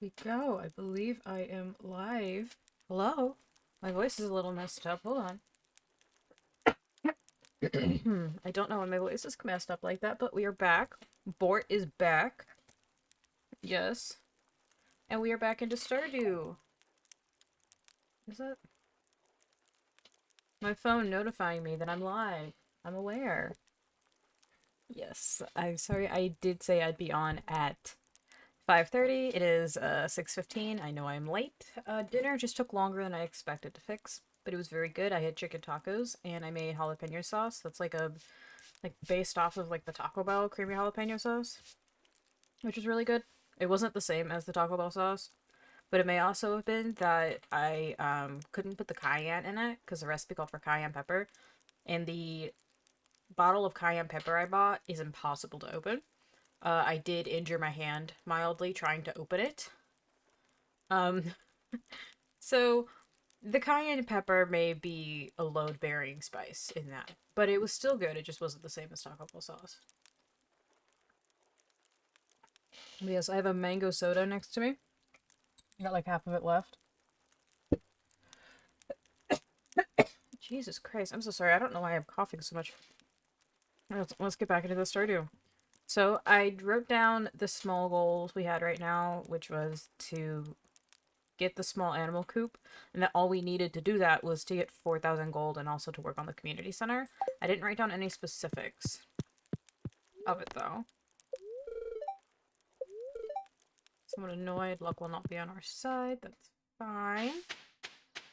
We go. I believe I am live. Hello? My voice is a little messed up. Hold on. I don't know when my voice is messed up like that, but we are back. Bort is back. Yes. And we are back into Stardew. Is that my phone notifying me that I'm live? I'm aware. Yes. I'm sorry, I did say I'd be on at 5:30. It is 6:15. I know I'm late. Dinner just took longer than I expected to fix, but it was very good. I had chicken tacos and I made jalapeno sauce. That's like based off of like the Taco Bell creamy jalapeno sauce, which was really good. It wasn't the same as the Taco Bell sauce, but it may also have been that I couldn't put the cayenne in it because the recipe called for cayenne pepper, and the bottle of cayenne pepper I bought is impossible to open. I did injure my hand mildly trying to open it. Um, so the cayenne pepper may be a load-bearing spice in that, but it was still good. It just wasn't the same as Taco Bell sauce. Yes, I have a mango soda next to me. I got like half of it left. Jesus Christ, I'm so sorry. I don't know why I'm coughing so much. Let's get back into the Stardew. So I wrote down the small goals we had right now, which was to get the small animal coop, and that all we needed to do that was to get 4,000 gold and also to work on the community center. I didn't write down any specifics of it though. Someone annoyed. Luck will not be on our side. That's fine.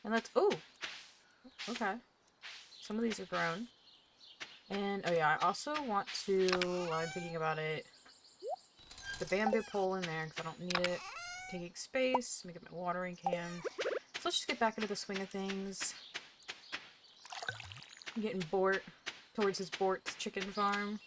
And let's. Oh! Okay. Some of these are grown. And, oh yeah, I also want to, while I'm thinking about it, the bamboo pole in there, because I don't need it. Taking space, make it my watering can. So let's just get back into the swing of things. I'm getting Bort towards his Bort's chicken farm.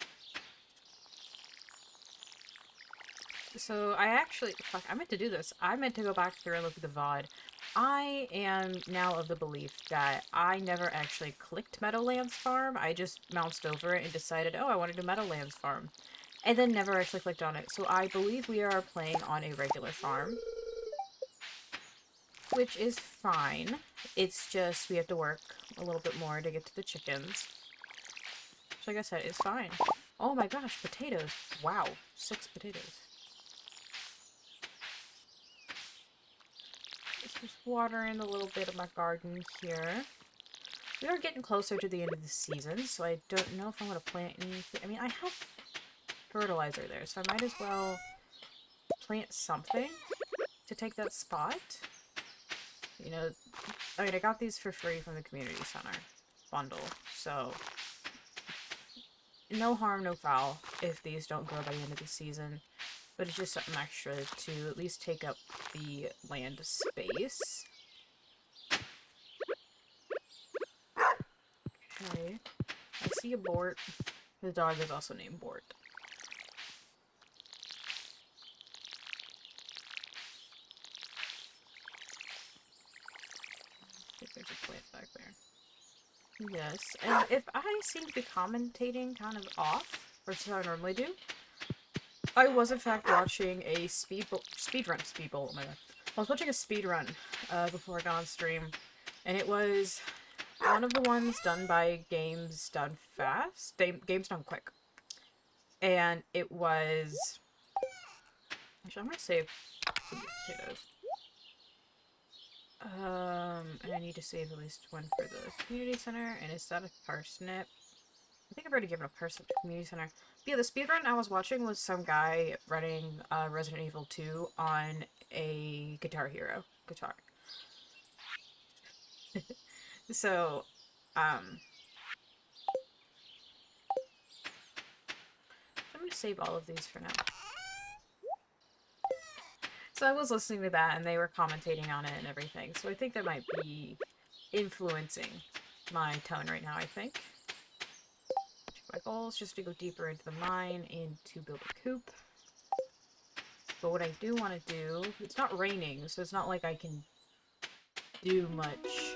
So I actually, fuck, I meant to do this. I meant to go back through and look at the VOD. I am now of the belief that I never actually clicked Meadowlands Farm. I just moused over it and decided, oh, I want to do Meadowlands Farm. And then never actually clicked on it. So I believe we are playing on a regular farm. Which is fine. It's just we have to work a little bit more to get to the chickens. So like I said, it's fine. Oh my gosh, potatoes. Wow, 6 potatoes. Just watering a little bit of my garden here. We are getting closer to the end of the season, so I don't know if I'm going to plant anything. I mean, I have fertilizer there, so I might as well plant something to take that spot. You know, I mean, I got these for free from the community center bundle, so no harm, no foul if these don't grow by the end of the season. But it's just something extra to at least take up the land space. Okay. I see a Bort. The dog is also named Bort. I think there's a plant back there. Yes, and if I seem to be commentating kind of off, versus how I normally do, I was in fact watching a speedrun. Oh my god. I was watching a speedrun before I got on stream, and it was one of the ones done by Games Done Fast, Games Done Quick, and it was. Actually, I'm gonna save some potatoes. And I need to save at least one for the community center, and is that a parsnip? I think I've already given a parsnip to community center. But yeah, the speedrun I was watching was some guy running Resident Evil 2 on a Guitar Hero guitar. So, I'm gonna save all of these for now. So I was listening to that, and they were commentating on it and everything. So I think that might be influencing my tone right now, I think. My goal is just to go deeper into the mine and to build a coop. But what I do want to do, it's not raining, so it's not like I can do much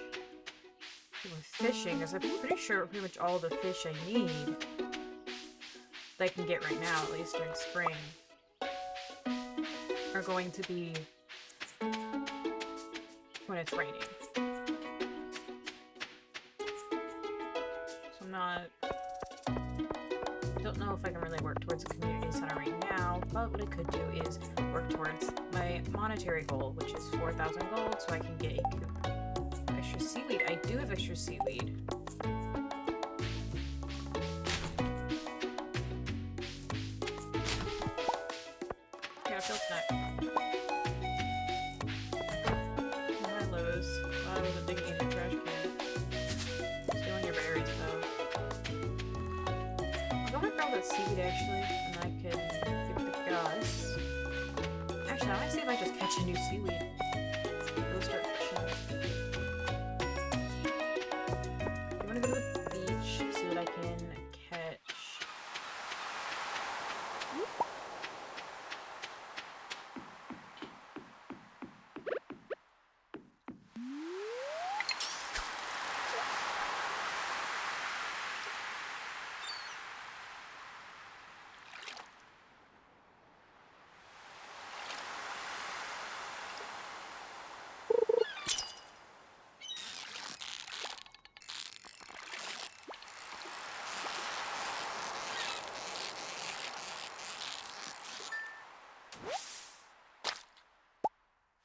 with fishing, because I'm pretty sure pretty much all the fish I need that I can get right now, at least during spring, are going to be when it's raining. So I'm not... don't know if I can really work towards a community center right now, but what I could do is work towards my monetary goal, which is 4,000 gold, so I can get a coop. Extra seaweed. I do have extra seaweed. Yeah, I feel snack. Hi, Lowe's. I wasn't digging in the trash can. Stealing your berries, though. I'm gonna grab that seaweed, actually, and I can give it the Gus. Actually, I might see if I just catch a new seaweed. Go start fishing. I'm gonna go to the beach, see what I can catch.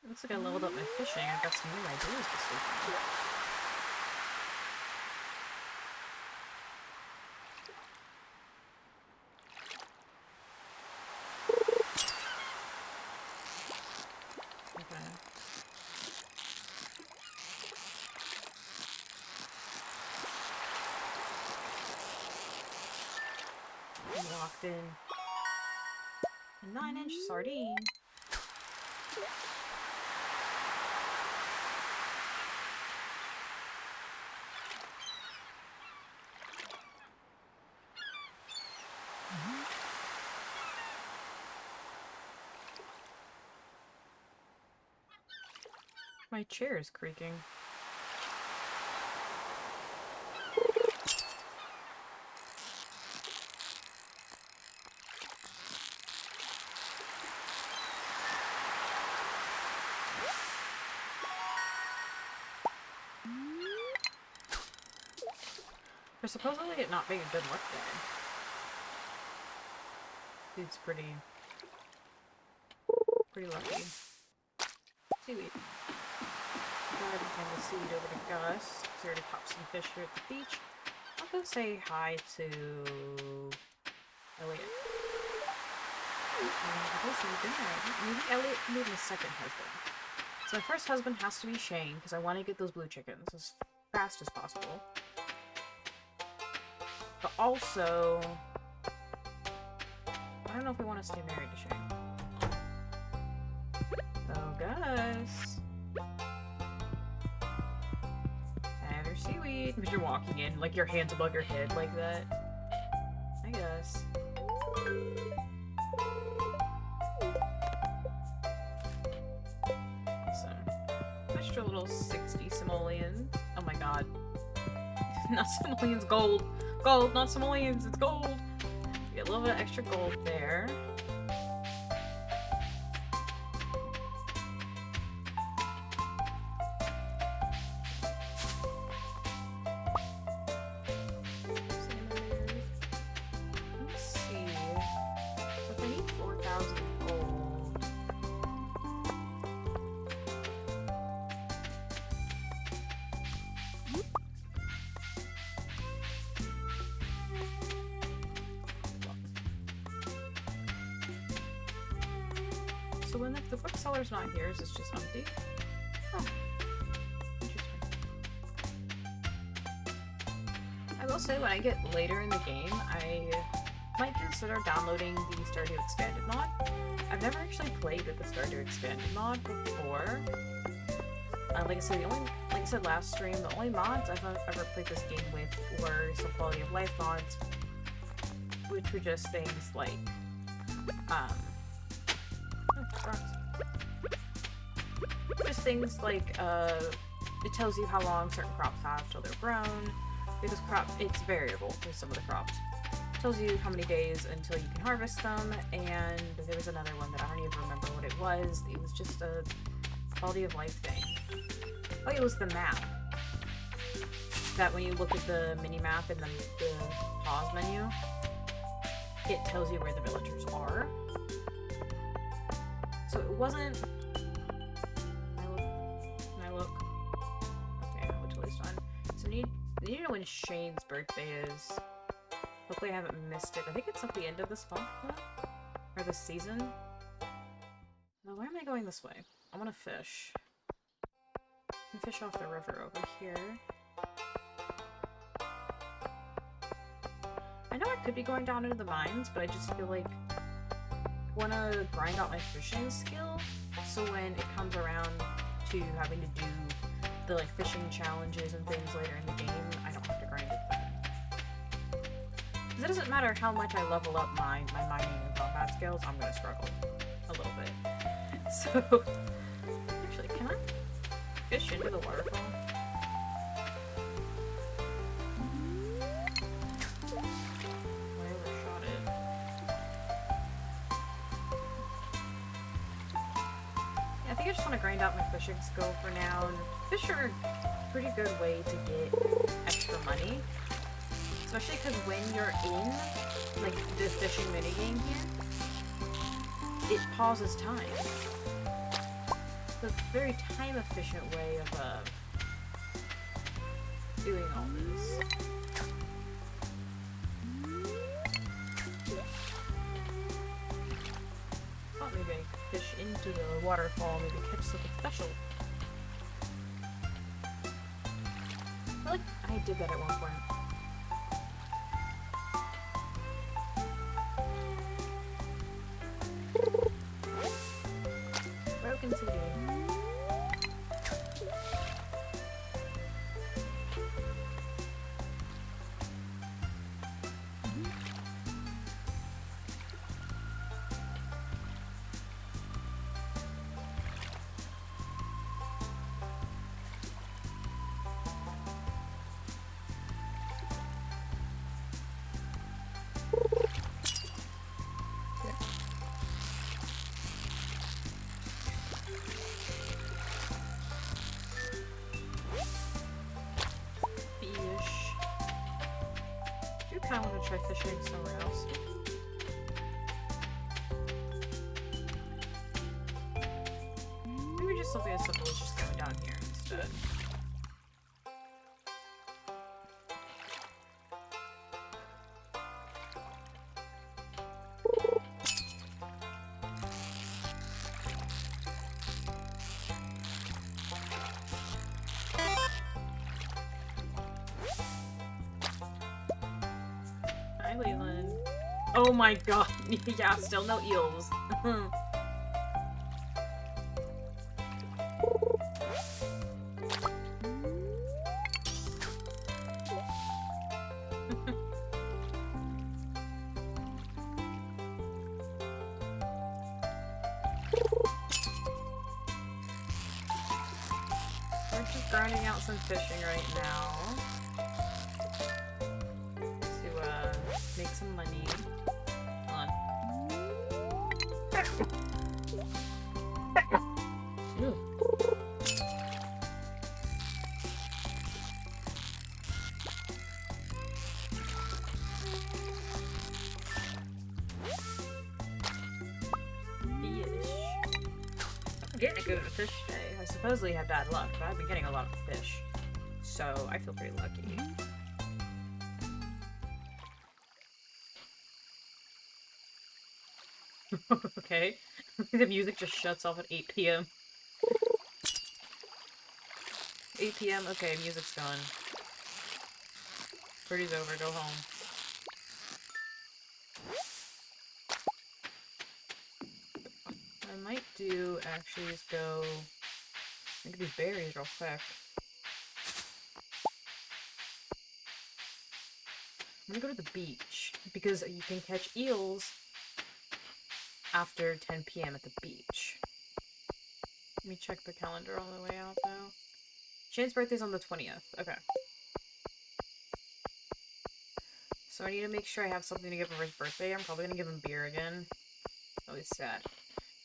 Looks like I leveled up my fishing. I've got some new ideas this week. Okay. Locked in. A 9-inch sardine. My chair is creaking. For supposedly it not being a good luck day. Dude's pretty lucky. Seaweed. Go ahead and hand the seaweed over to Gus. He's already caught some fish here at the beach. I'll go say hi to Elliot. Maybe Elliot can be my second husband. So my first husband has to be Shane, because I want to get those blue chickens as fast as possible. But also, I don't know if we want to stay married to Shane. So, Gus, have your seaweed. Because you're walking in, like your hands above your head like that. I guess. Awesome. Extra little 60 simoleons. Oh my god. Not simoleons, gold. Gold, not simoleons, it's gold. We get a little bit of extra gold there. Let's see. So if I need 4,000 gold. So when the bookseller's not here, is this just empty? Oh, interesting. I will say when I get later in the game, I might consider downloading the Stardew Expanded mod. I've never actually played with the Stardew Expanded mod before. Like I said last stream, the only mods I've ever played this game with were some quality of life mods, which were just things like, just things like, it tells you how long certain crops have till they're grown, because it's variable with some of the crops. It tells you how many days until you can harvest them, and there was another one that I don't even remember what it was. It was just Quality of life thing. Oh, it was the map. That when you look at the mini-map in the pause menu, it tells you where the villagers are. So it wasn't... Can I look? Okay, I went to waste on. So need to know when Shane's birthday is. Hopefully I haven't missed it. I think it's at the end of this month, though? Or this season? Well, why am I going this way? I want to fish. I can fish off the river over here. I know I could be going down into the mines, but I just feel like I want to grind out my fishing skill, so when it comes around to having to do the like fishing challenges and things later in the game, I don't have to grind it then. Because it doesn't matter how much I level up my mining and combat skills, I'm gonna struggle a little bit. So, actually, can I fish into the waterfall? I just want to grind out my fishing skill for now, and fish are a pretty good way to get extra money. Especially because when you're in, like, the fishing minigame here, it pauses time. It's a very time-efficient way of, doing all this. Maybe I fish into the waterfall, maybe catch something special. I feel like I did that at one point. Broken CD. I want to try fishing somewhere else. Maybe just something as simple as just going down here instead. Oh my god, yeah, still no eels. We're just grinding out some fishing right now. To, make some money. Getting a good fish today. I supposedly have bad luck, but I've been getting a lot of fish. So I feel pretty lucky. Okay. The music just shuts off at 8 p.m. 8 p.m. Okay, music's gone. Party's over, go home. I might do, actually, is go... Look at these berries real quick. I'm gonna go to the beach, because you can catch eels after 10 p.m. at the beach. Let me check the calendar on the way out, though. Shane's birthday's on the 20th. Okay. So I need to make sure I have something to give him for his birthday. I'm probably gonna give him beer again. It's always sad.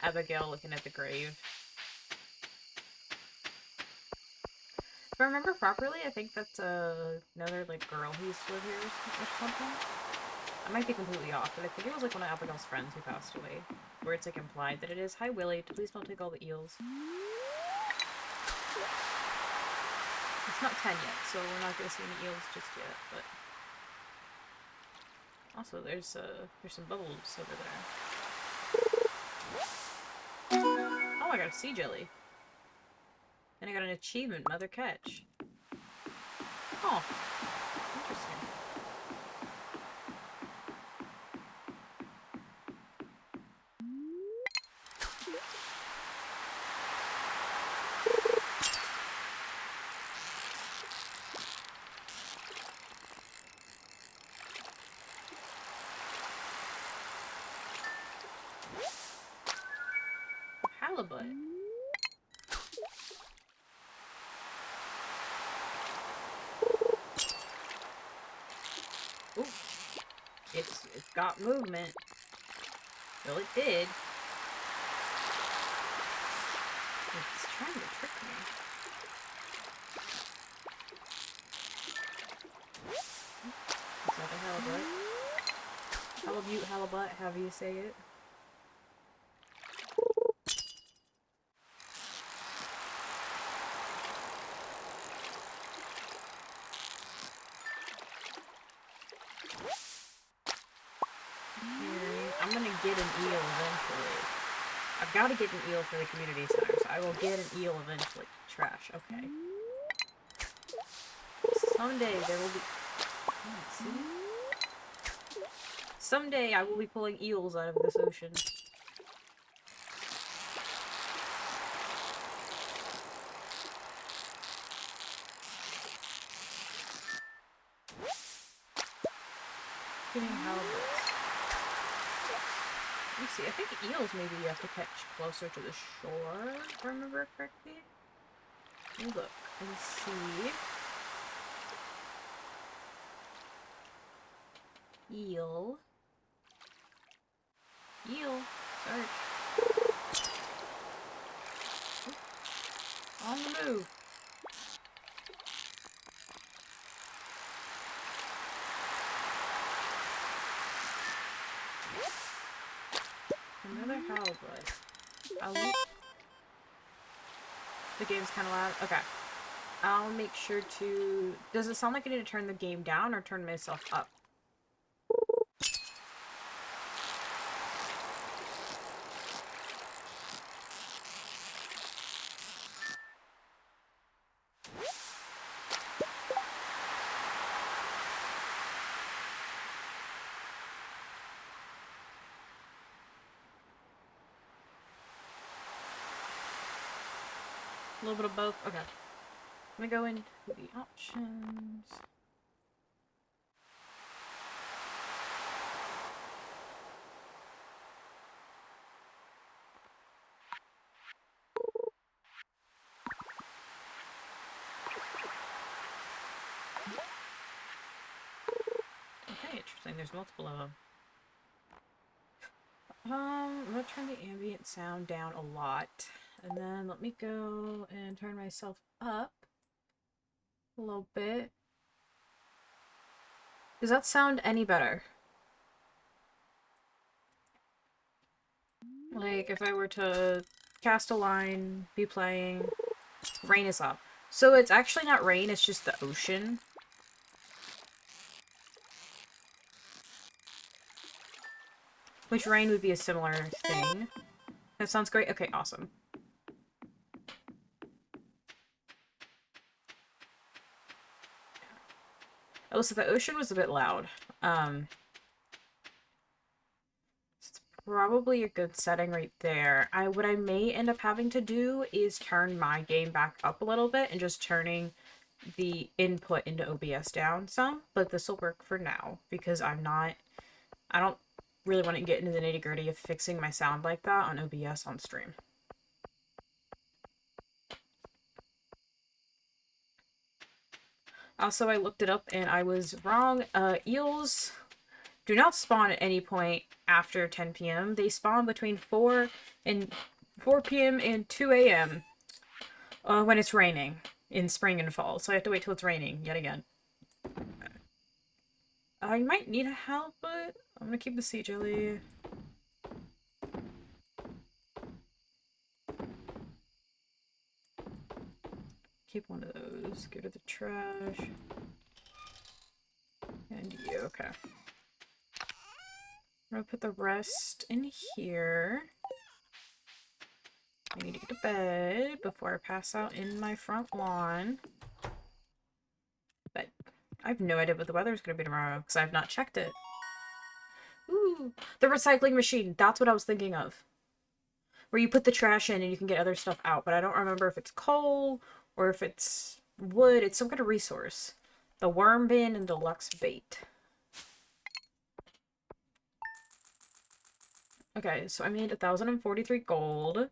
Abigail looking at the grave. If I remember properly, I think that's another like girl who used to live here or something. I might be completely off, but I think it was like one of Abigail's friends who passed away. Where it's like implied that it is. Hi Willie, please don't take all the eels. It's not 10 yet, so we're not gonna see any eels just yet, but also there's some bubbles over there. Oh, I got a sea jelly. And I got an achievement, Mother Catch. Oh, interesting. Halibut. Ooh, it's got movement. Well, it did. It's trying to trick me. Is that a halibut? Halibut, halibut, however you say it. I'm gonna get an eel eventually. I've got to get an eel for the community center, so I will get an eel eventually. Trash, okay. Someday there will be... Oh, see? Someday I will be pulling eels out of this ocean. Getting halibuts. Let me see, I think eels maybe you have to catch closer to the shore, if I remember correctly. Let me look and see. Eel. Eel. Search. On the move. Another halibut. The game's kind of loud. Okay. I'll make sure to... Does it sound like I need to turn the game down or turn myself up? A little bit of both. Okay. Let me go into the options. Okay, interesting. There's multiple of them. I'm gonna turn the ambient sound down a lot. And then let me go and turn myself up a little bit. Does that sound any better? Like, if I were to cast a line, be playing, rain is up. So it's actually not rain, it's just the ocean. Which rain would be a similar thing. That sounds great? Okay, awesome. Oh, so the ocean was a bit loud. It's probably a good setting right there. What I may end up having to do is turn my game back up a little bit and just turning the input into OBS down some, but this will work for now because I don't really want to get into the nitty-gritty of fixing my sound like that on OBS on stream. Also, I looked it up and I was wrong. Eels do not spawn at any point after 10 p.m. They spawn between 4 p.m. and 2 a.m. When it's raining. in spring and fall, so I have to wait till it's raining yet again. I might need a help, but I'm gonna keep the sea jelly. Keep one of those. Get rid of the trash. And you, okay. I'm gonna put the rest in here. I need to get to bed before I pass out in my front lawn. But I have no idea what the weather's gonna be tomorrow, because I have not checked it. Ooh, the recycling machine. That's what I was thinking of. Where you put the trash in and you can get other stuff out, but I don't remember if it's coal or if it's wood. It's some kind of resource. The worm bin and deluxe bait. Okay, so I made 1,043 gold.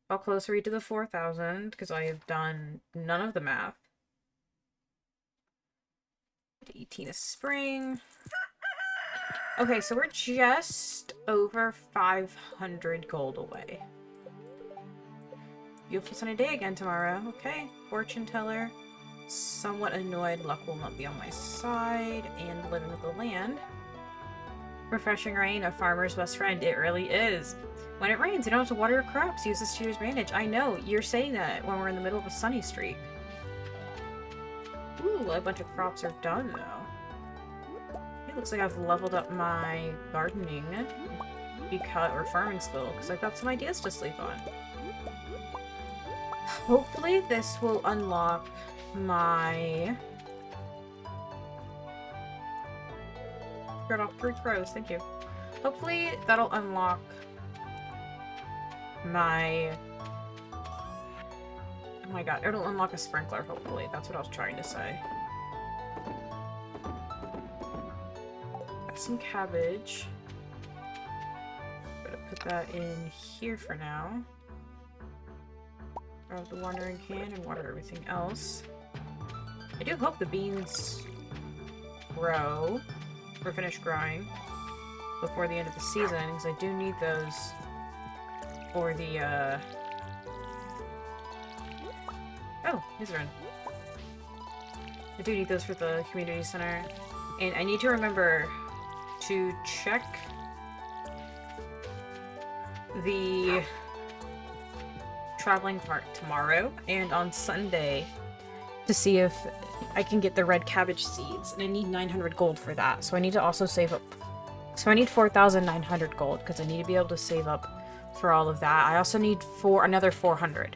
How close are we to the 4,000? Because I have done none of the math. 18 is spring. Okay, so we're just over 500 gold away. Beautiful sunny day again tomorrow. Okay, fortune teller. Somewhat annoyed luck will not be on my side, and living with the land. Refreshing rain, a farmer's best friend. It really is. When it rains, you don't have to water your crops. Use this to your advantage. I know, you're saying that when we're in the middle of a sunny streak. Ooh, a bunch of crops are done, though. It looks like I've leveled up my gardening or farming skill, because I've got some ideas to sleep on. Hopefully this will unlock my... Got off 3 crows, thank you. Hopefully that'll unlock my... Oh my god, it'll unlock a sprinkler, hopefully. That's what I was trying to say. Got some cabbage. Gonna put that in here for now. Grab the watering can and water everything else. I do hope the beans grow, or finish growing, before the end of the season, because I do need those for the, Oh, these are in. I do need those for the community center. And I need to remember to check the traveling cart tomorrow and on Sunday to see if I can get the red cabbage seeds. And I need 900 gold for that. So I need to also save up. So I need 4,900 gold because I need to be able to save up for all of that. I also need another 400.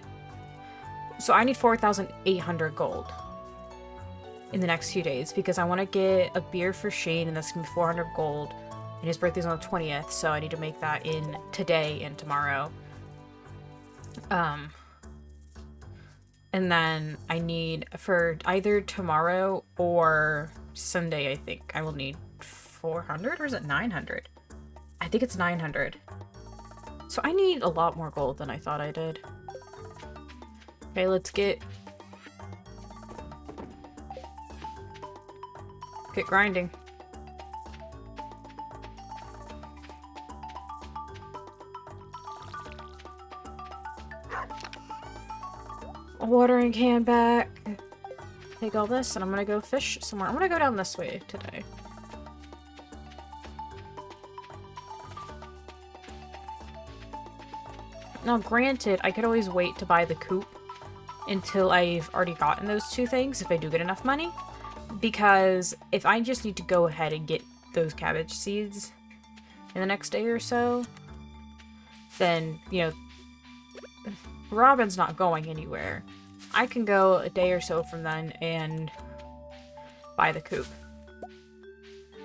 So I need 4,800 gold in the next few days because I want to get a beer for Shane, and that's going to be 400 gold. And his birthday's on the 20th, so I need to make that in today and tomorrow. And then I need, for either tomorrow or Sunday, I think, I will need 400, or is it 900? I think it's 900. So I need a lot more gold than I thought I did. Okay, let's get grinding. A watering can back. Take all this, and I'm gonna go fish somewhere. I'm gonna go down this way today. Now, granted, I could always wait to buy the coop until I've already gotten those 2 things, if I do get enough money. Because if I just need to go ahead and get those cabbage seeds in the next day or so, then, you know, Robin's not going anywhere. I can go a day or so from then and buy the coop.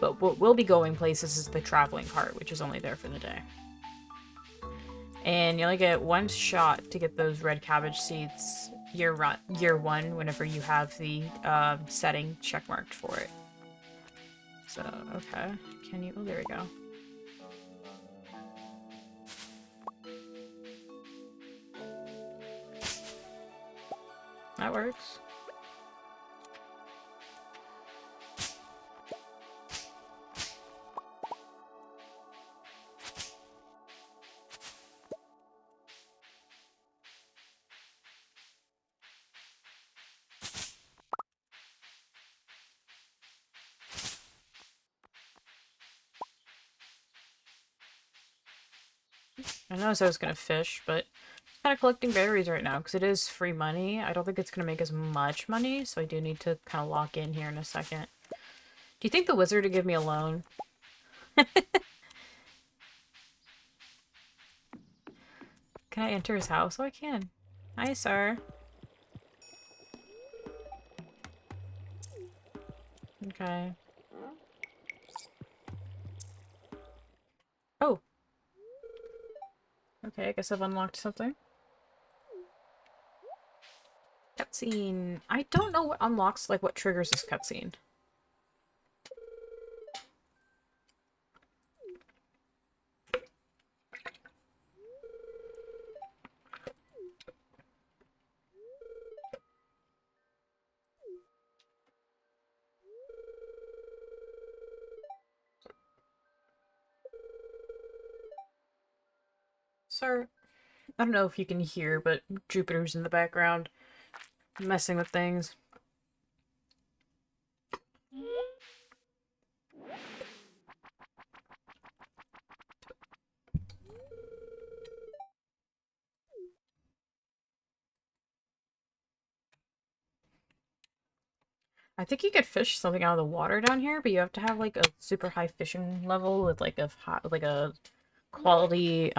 But what will be going places is the traveling cart, which is only there for the day. And you only get 1 shot to get those red cabbage seeds year 1 whenever you have the setting checkmarked for it. So, okay. Can you... Oh, there we go. That works. I know I said I was gonna fish, but I'm kind of collecting berries right now because it is free money. I don't think it's gonna make as much money, so I do need to kind of lock in here in a second. Do you think the wizard would give me a loan? Can I enter his house? Oh, I can. Hi, sir. Okay. Oh. Okay, I guess I've unlocked something. Cutscene. I don't know what unlocks, like, what triggers this cutscene. Sir, I don't know if you can hear, but Jupiter's in the background, messing with things. I think you could fish something out of the water down here, but you have to have like a super high fishing level with like a hot, like a quality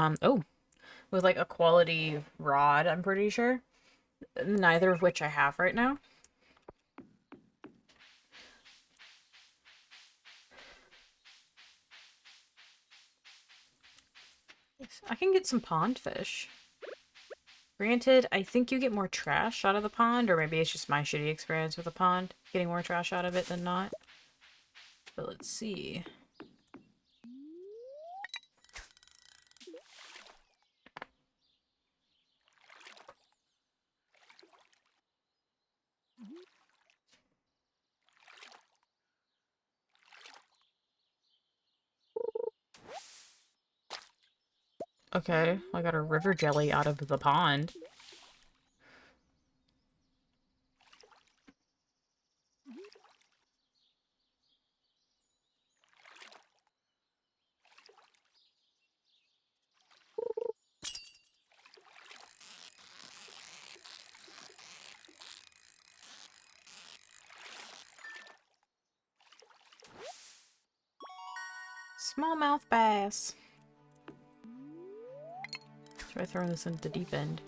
with like a quality rod, I'm pretty sure. Neither of which I have right now. I can get some pond fish. Granted, I think you get more trash out of the pond, or maybe it's just my shitty experience with the pond, getting more trash out of it than not. But let's see. Okay, I got a river jelly out of the pond. Smallmouth bass. Try throwing this into the deep end.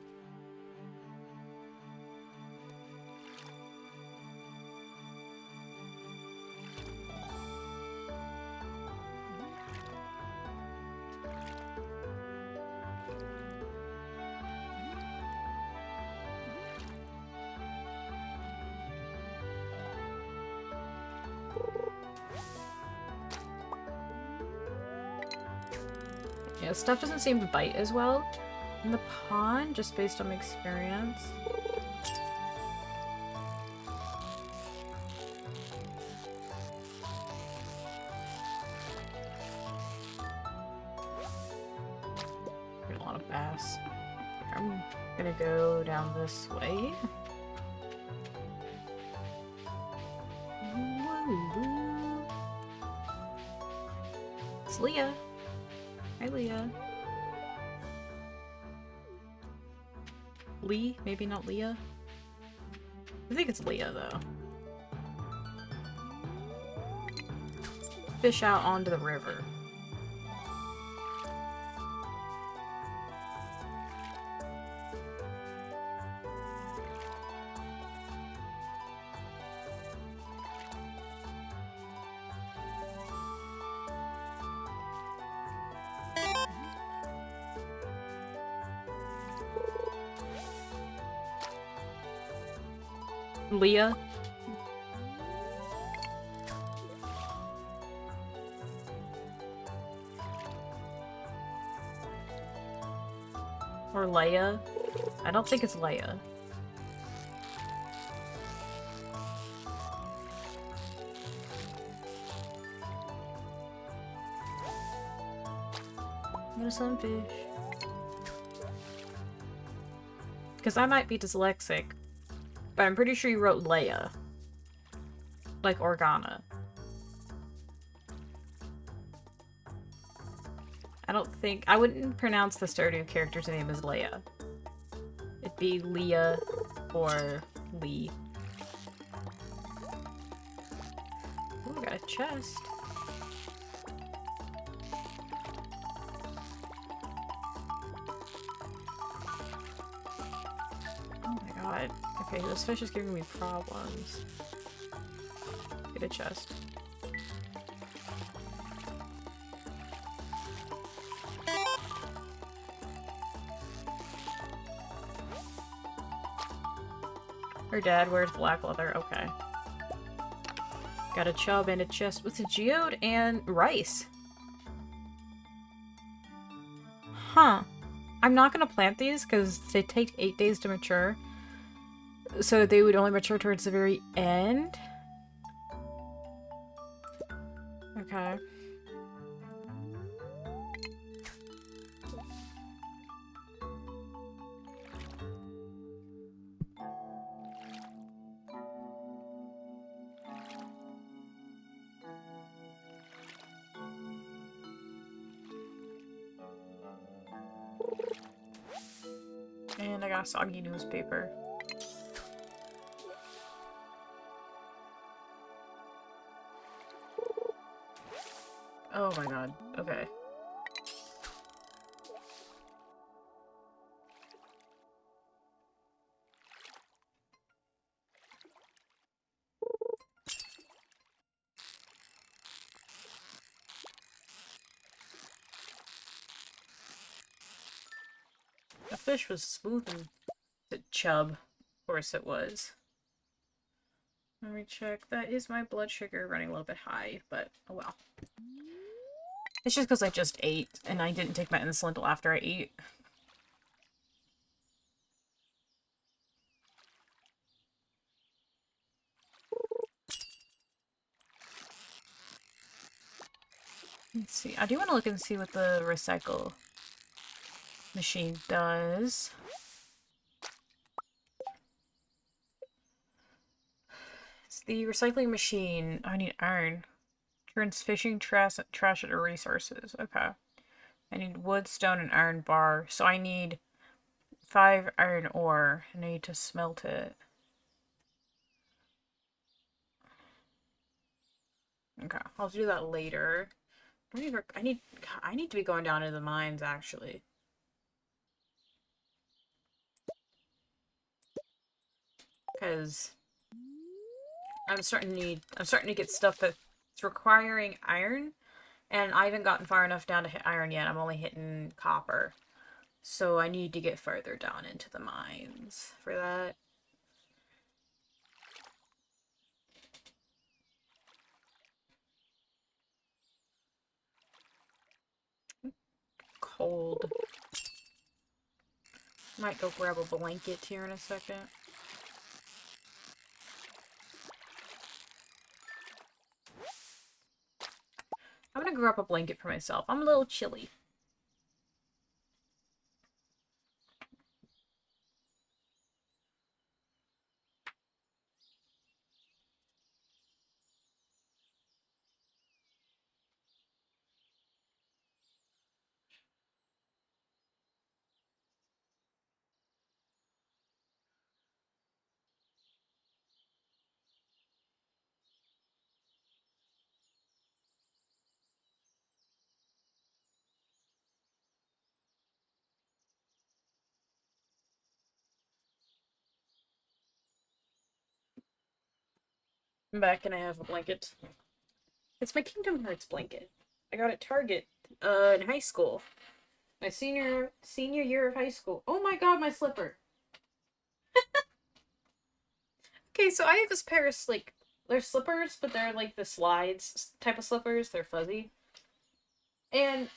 Yeah, stuff doesn't seem to bite as well in the pond, just based on my experience. There's a lot of bass. I'm gonna go down this way. Woo-woo. It's Leah. Hi, Leah. Lee? Maybe not Leah? I think it's Leah, though. Fish out onto the river. Leah? Or Leia? I don't think it's Leia. I'm gonna sunfish. Because I might be dyslexic, but I'm pretty sure you wrote Leia. Like Organa. I don't think... I wouldn't pronounce the Stardew character's name as Leia. It'd be Leah or Lee. Ooh, I got a chest. Oh my god. Okay, this fish is giving me problems. Get a chest. Her dad wears black leather. Okay. Got a chub and a chest with a geode and rice. Huh. I'm not gonna plant these because they take 8 days to mature. So they would only mature towards the very end? Okay. And I got a soggy newspaper. Oh my god. Okay. The fish was smooth and the chub. Of course it was. Let me check. That is my blood sugar running a little bit high, but oh well. It's just because I just ate, and I didn't take my insulin until after I ate. Let's see. I do want to look and see what the recycle machine does. It's the recycling machine. I need iron. Turns fishing trash into resources. Okay. I need wood, stone, and iron bar. So I need 5 iron ore. I need to smelt it. Okay, I'll do that later. I need to be going down to the mines actually. Because I'm starting to get stuff that's requiring iron, and I haven't gotten far enough down to hit iron yet. I'm only hitting copper. So I need to get further down into the mines for that. Cold. Might go grab a blanket here in a second. I'm gonna grab a blanket for myself. I'm a little chilly. I'm back and I have a blanket. It's my Kingdom Hearts blanket. I got it at Target in high school. My senior year of high school. Oh my god, my slipper. Okay, so I have this pair of they're slippers, but they're like the slides type of slippers. They're fuzzy. And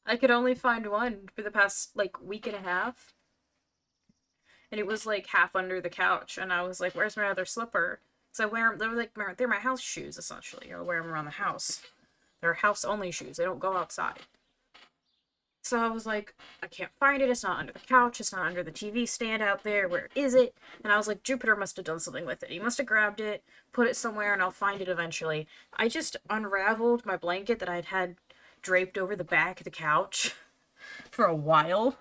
I could only find one for the past like week and a half. And it was like half under the couch, and I was like, "Where's my other slipper?" So I wear them. They're my house shoes essentially. I wear them around the house. They're house only shoes. They don't go outside. So I was like, I can't find it. It's not under the couch. It's not under the TV stand out there. Where is it? And I was like, Jupiter must have done something with it. He must have grabbed it, put it somewhere, and I'll find it eventually. I just unraveled my blanket that I'd had draped over the back of the couch for a while,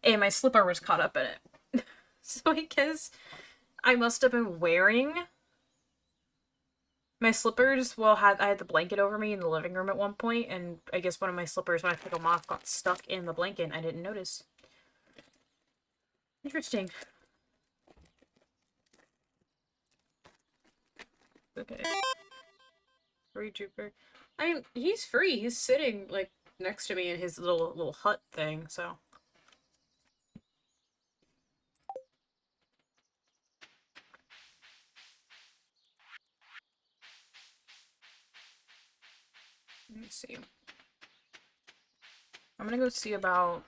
and my slipper was caught up in it. So I guess I must have been wearing my slippers. Well, I had the blanket over me in the living room at one point, and I guess one of my slippers, when I took them off, got stuck in the blanket, and I didn't notice. Interesting. Okay. Free Jupiter. I mean, he's free. He's sitting, like, next to me in his little hut thing, so. Let me see. I'm gonna go see about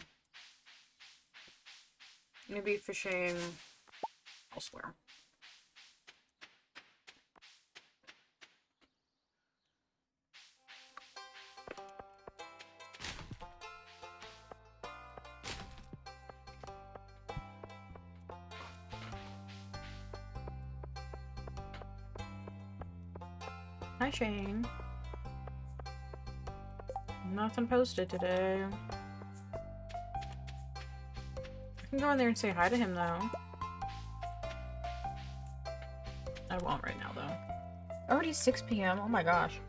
maybe fishing elsewhere. Hi, Shane. Nothing posted today. I can go in there and say hi to him, though. I won't right now, though. Already 6 p.m.? Oh my gosh.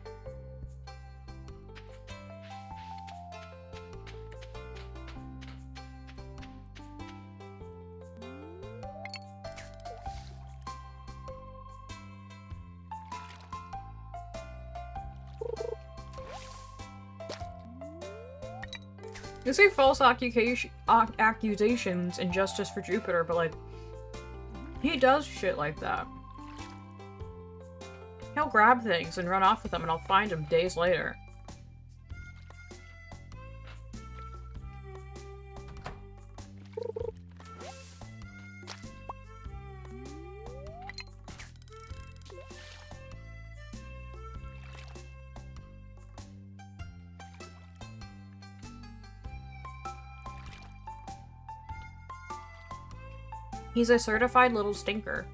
They say false accusations and justice for Jupiter, but, like, he does shit like that. He'll grab things and run off with them, and I'll find him days later. He's a certified little stinker.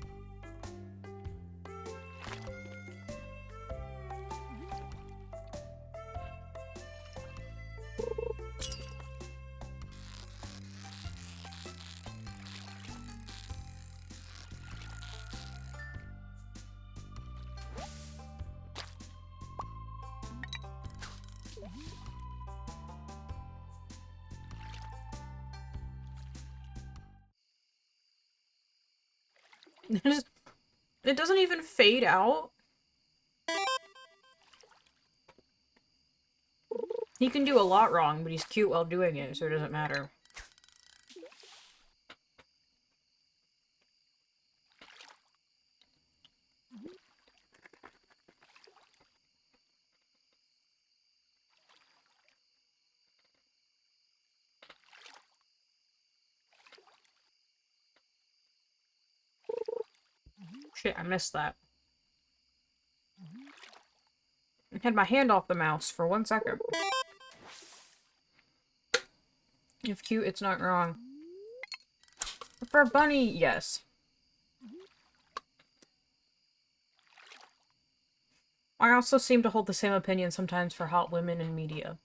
It doesn't even fade out. He can do a lot wrong, but he's cute while doing it, so it doesn't matter. Shit, I missed that. I had my hand off the mouse for 1 second. If cute, it's not wrong. For a bunny, yes. I also seem to hold the same opinion sometimes for hot women in media.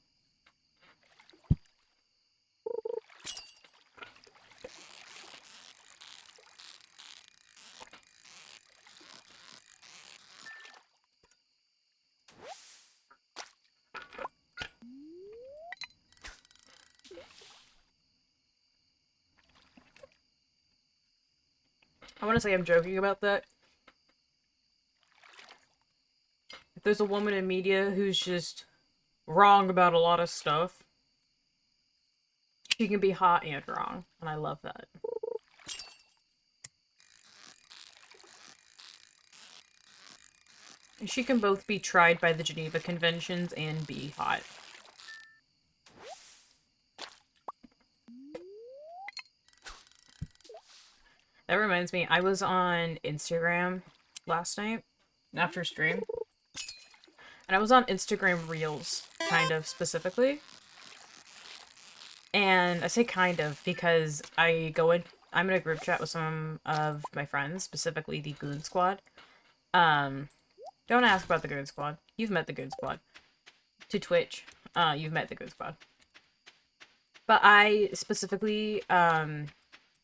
I want to say I'm joking about that. If there's a woman in media who's just wrong about a lot of stuff, she can be hot and wrong, and I love that. And she can both be tried by the Geneva Conventions and be hot. That reminds me, I was on Instagram last night after stream. And I was on Instagram Reels, kind of, specifically. And I say kind of because I'm in a group chat with some of my friends, specifically the Goon Squad. Don't ask about the Goon Squad. You've met the Goon Squad. to Twitch, you've met the Good Squad. But I specifically am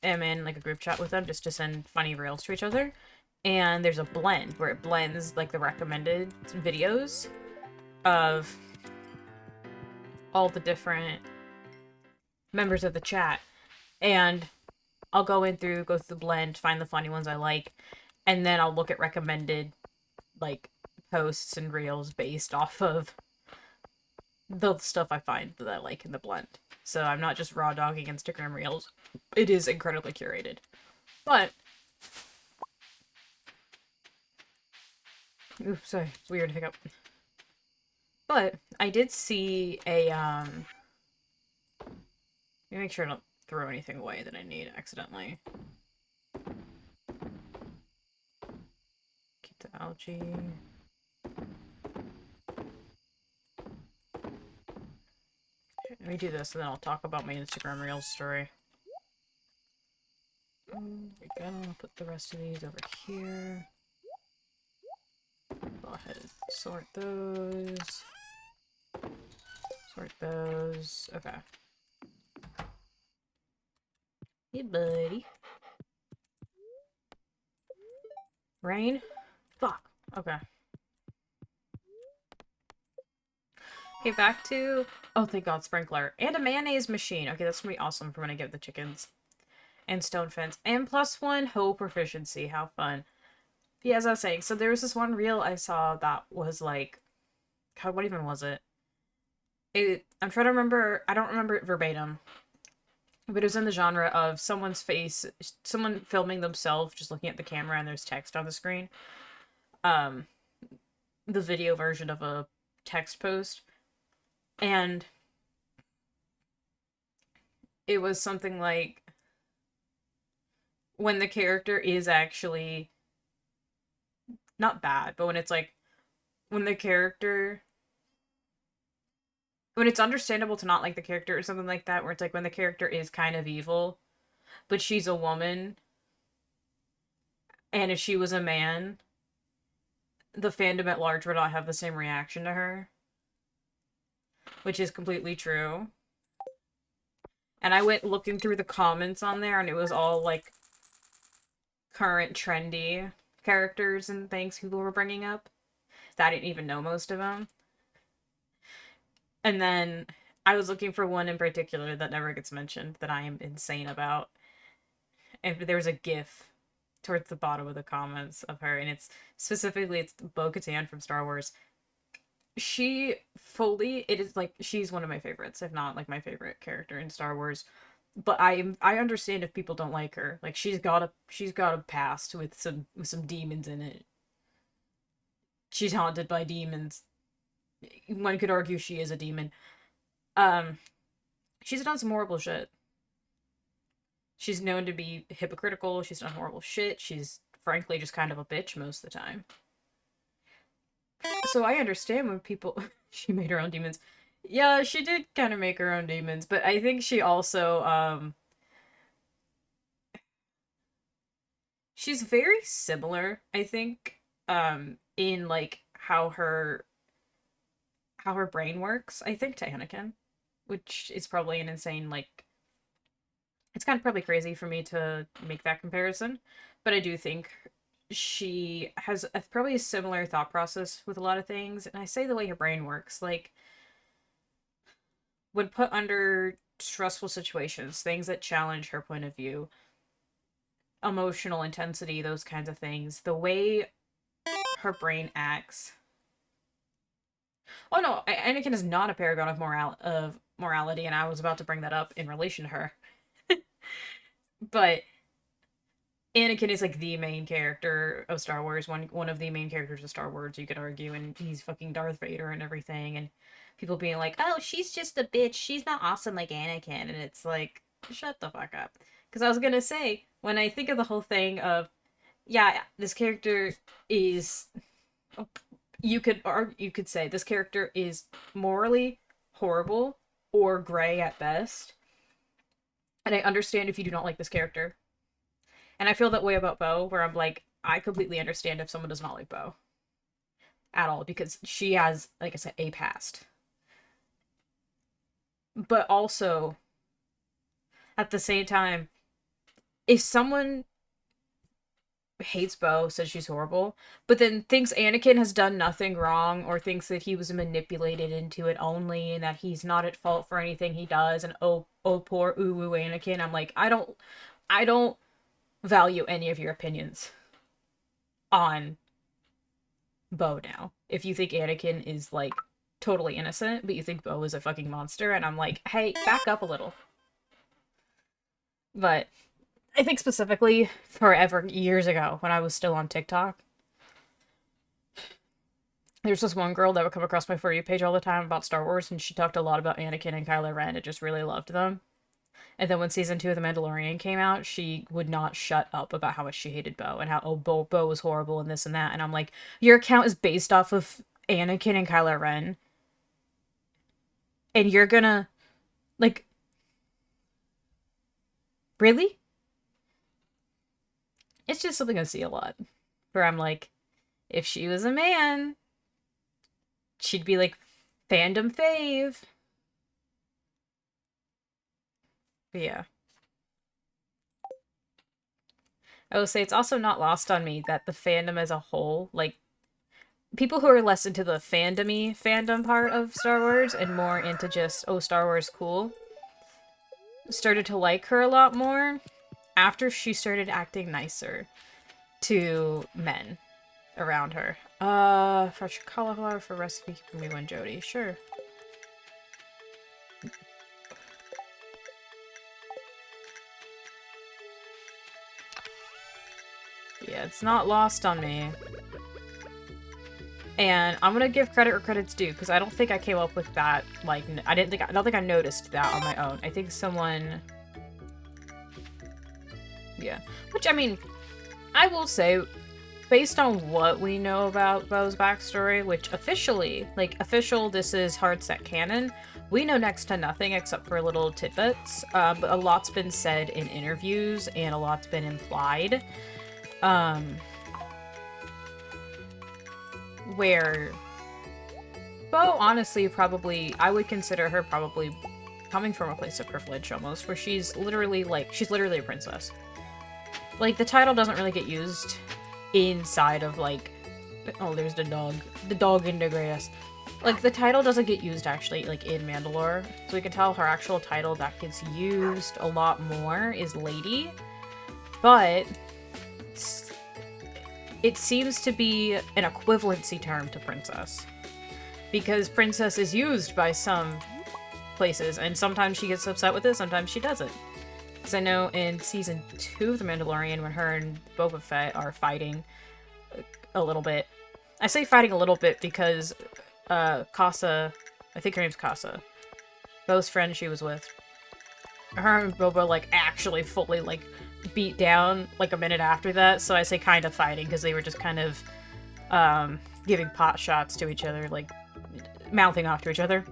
in like a group chat with them just to send funny reels to each other. And there's a blend where it blends like the recommended videos of all the different members of the chat. And I'll go through the blend, find the funny ones I like, and then I'll look at recommended like posts and reels based off of the stuff I find that I like in the blend. So I'm not just raw dogging Instagram reels. It is incredibly curated. But oops, sorry, it's weird hiccup. But I did see a let me make sure I don't throw anything away that I need accidentally. Keep the algae. Let me do this and then I'll talk about my Instagram Reels story. There we go. I'll put the rest of these over here. Go ahead and sort those. Sort those. Okay. Hey, buddy. Rain? Fuck. Okay. Okay, back to... Oh, thank God, sprinkler. And a mayonnaise machine. Okay, that's gonna be awesome for when I get the chickens. And stone fence. And +1 hoe proficiency. How fun. But yeah, as I was saying, so there was this one reel I saw that was like... God, what even was it? I'm trying to remember... I don't remember it verbatim. But it was in the genre of someone's face... Someone filming themselves just looking at the camera and there's text on the screen. The video version of a text post. And it was something like when the character is actually not bad, but when it's like when the character when it's understandable to not like the character or something like that, where it's like when the character is kind of evil, but she's a woman, and if she was a man, the fandom at large would not have the same reaction to her. Which is completely true. And I went looking through the comments on there, and it was all, like, current trendy characters and things people were bringing up. That I didn't even know most of them. And then I was looking for one in particular that never gets mentioned that I am insane about. And there was a GIF towards the bottom of the comments of her, and it's Bo-Katan from Star Wars. It is like she's one of my favorites, if not like my favorite character in Star Wars. But I understand if people don't like her. Like she's got a past with some demons in it. She's haunted by demons. One could argue she is a demon. She's done some horrible shit. She's known to be hypocritical. She's done horrible shit. She's frankly just kind of a bitch most of the time. So I understand when people... She made her own demons. Yeah, she did kind of make her own demons, but I think she also, she's very similar, I think, in, like, how her brain works, I think, to Anakin. Which is probably an insane, like... It's kind of probably crazy for me to make that comparison, but I do think she has probably a similar thought process with a lot of things, and I say the way her brain works, like, when put under stressful situations, things that challenge her point of view, emotional intensity, those kinds of things, the way her brain acts. Oh no, Anakin is not a paragon of morality, and I was about to bring that up in relation to her. But Anakin is like the main character of Star Wars, one of the main characters of Star Wars, you could argue, and he's fucking Darth Vader and everything, and people being like, oh, she's just a bitch, she's not awesome like Anakin, and it's like, shut the fuck up. Because I was gonna say, when I think of the whole thing of, yeah, this character is, you could say this character is morally horrible or gray at best, and I understand if you do not like this character. And I feel that way about Bo, where I'm like, I completely understand if someone does not like Bo. At all, because she has, like I said, a past. But also, at the same time, if someone hates Bo, says she's horrible, but then thinks Anakin has done nothing wrong, or thinks that he was manipulated into it only, and that he's not at fault for anything he does, and oh poor ooh Anakin, I'm like, I don't value any of your opinions on Bo now. If you think Anakin is like totally innocent, but you think Bo is a fucking monster, and I'm like, hey, back up a little. But I think specifically forever, years ago, when I was still on TikTok, there's this one girl that would come across my For You page all the time about Star Wars, and she talked a lot about Anakin and Kylo Ren and just really loved them. And then when season 2 of The Mandalorian came out, she would not shut up about how much she hated Bo and how, oh, Bo was horrible and this and that. And I'm like, your account is based off of Anakin and Kylo Ren. And you're gonna, like, really? It's just something I see a lot. Where I'm like, if she was a man, she'd be like, fandom fave. But yeah. I will say it's also not lost on me that the fandom as a whole, like, people who are less into the fandomy fandom part of Star Wars and more into just, oh, Star Wars cool, started to like her a lot more after she started acting nicer to men around her. Fresh cauliflower for recipe for me when Jody. Sure. Yeah, it's not lost on me. And I'm gonna give credit where credit's due, because I don't think I came up with that, like, I don't think I noticed that on my own. I think someone... Yeah. Which, I mean, I will say, based on what we know about Bo's backstory, which officially, like, official, this is hard set canon, we know next to nothing except for little tidbits, but a lot's been said in interviews, and a lot's been implied. Where Bo, honestly, probably, I would consider her probably coming from a place of privilege, almost, where she's literally a princess. Like, the title doesn't really get used inside of, like, oh, there's the dog in the grass. Like, the title doesn't get used, actually, like, in Mandalore, so we can tell her actual title that gets used a lot more is Lady, but it seems to be an equivalency term to princess. Because princess is used by some places, and sometimes she gets upset with it, sometimes she doesn't. Because I know in season 2 of The Mandalorian, when her and Boba Fett are fighting a little bit. I say fighting a little bit because Casa, I think her name's Casa, Bo's friend she was with, her and Boba, like, actually fully, like, beat down, like, a minute after that, so I say kind of fighting, because they were just kind of, giving pot shots to each other, like, mouthing off to each other.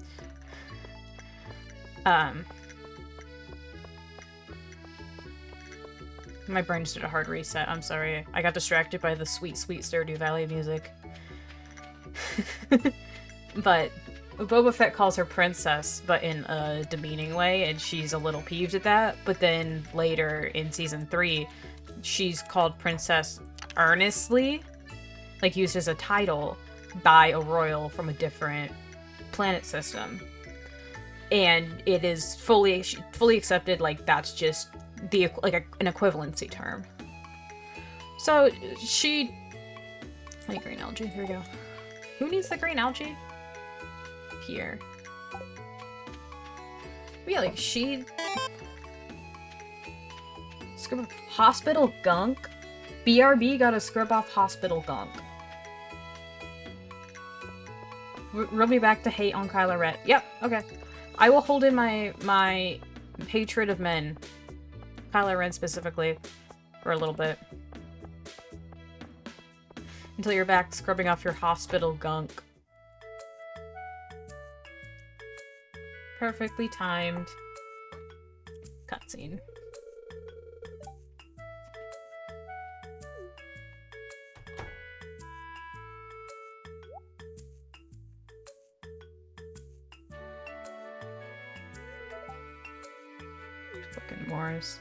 My brain just did a hard reset, I'm sorry. I got distracted by the sweet, sweet Stardew Valley music. But Boba Fett calls her princess, but in a demeaning way, and she's a little peeved at that. But then later in season 3, she's called princess earnestly, like used as a title by a royal from a different planet system. And it is fully accepted, like that's just the an equivalency term. So she... Like green algae, here we go. Who needs the green algae? Here. But yeah, like she... Scrub hospital gunk? BRB gotta scrub off hospital gunk. Rub me back to hate on Kylo Ren. Yep, okay. I will hold in my hatred of men. Kylo Ren specifically. For a little bit. Until you're back scrubbing off your hospital gunk. Perfectly timed cutscene. Fucking Morris.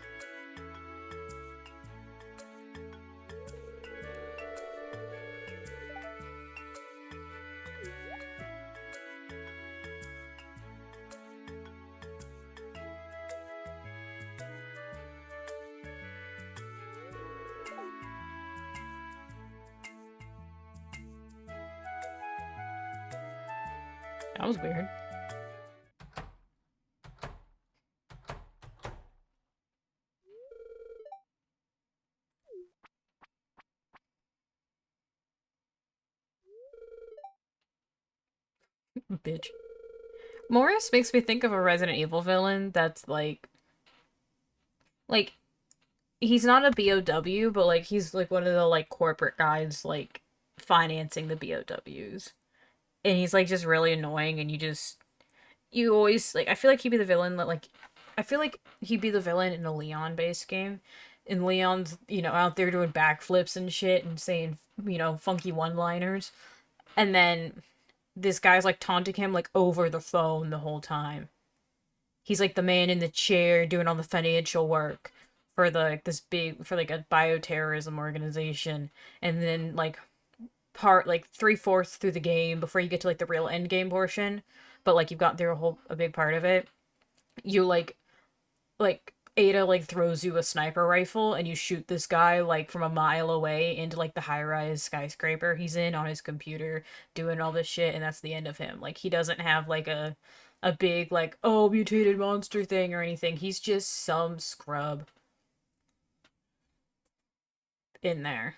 That was weird. Bitch. Morris makes me think of a Resident Evil villain that's like he's not a BOW, but like he's like one of the like corporate guys like financing the BOWs. And he's like just really annoying and you always like I feel like he'd be the villain that like I feel like he'd be the villain in a Leon based game. And Leon's, you know, out there doing backflips and shit and saying, you know, funky one-liners. And then this guy's like taunting him like over the phone the whole time. He's like the man in the chair doing all the financial work for the like, this big for like a bioterrorism organization, and then like part like 3/4 through the game before you get to like the real end game portion, but like you've got through a big part of it. You like Ada like throws you a sniper rifle and you shoot this guy like from a mile away into like the high-rise skyscraper he's in on his computer doing all this shit, and that's the end of him. Like he doesn't have like a big like oh mutated monster thing or anything. He's just some scrub in there.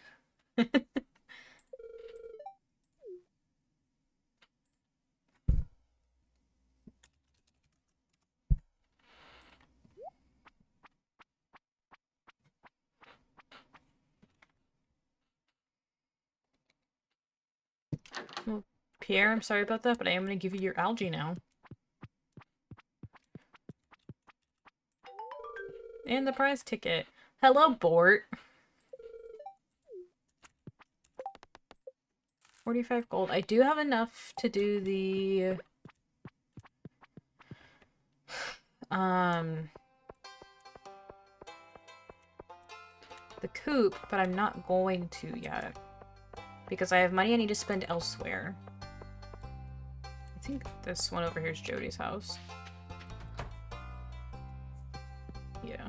Well, Pierre, I'm sorry about that, but I am going to give you your algae now. And the prize ticket. Hello, Bort. 45 gold. I do have enough to do the coop, but I'm not going to yet. Because I have money I need to spend elsewhere. I think this one over here is Jody's house. Yeah.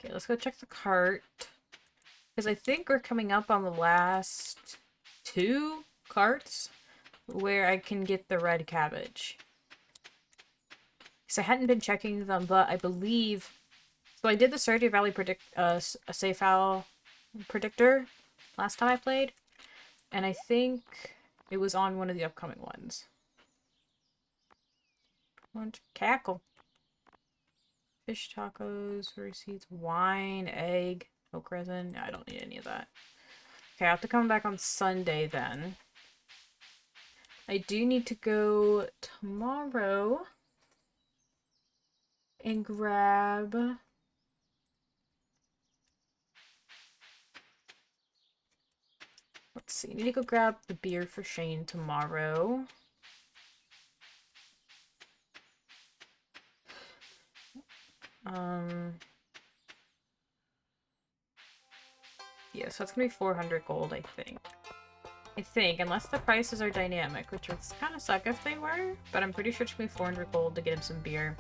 Okay, let's go check the cart. Because I think we're coming up on the last 2 carts where I can get the red cabbage. Because I hadn't been checking them, but I believe... So I did the Stardew Valley a save file predictor last time I played. And I think it was on one of the upcoming ones. Cackle. Fish tacos, receipts, wine, egg, oak resin. I don't need any of that. Okay, I have to come back on Sunday then. I do need to go tomorrow and grab... Let's see, I need to go grab the beer for Shane tomorrow. Yeah, so it's gonna be 400 gold, I think. Unless the prices are dynamic, which would kind of suck if they were, but I'm pretty sure it's gonna be 400 gold to get him some beer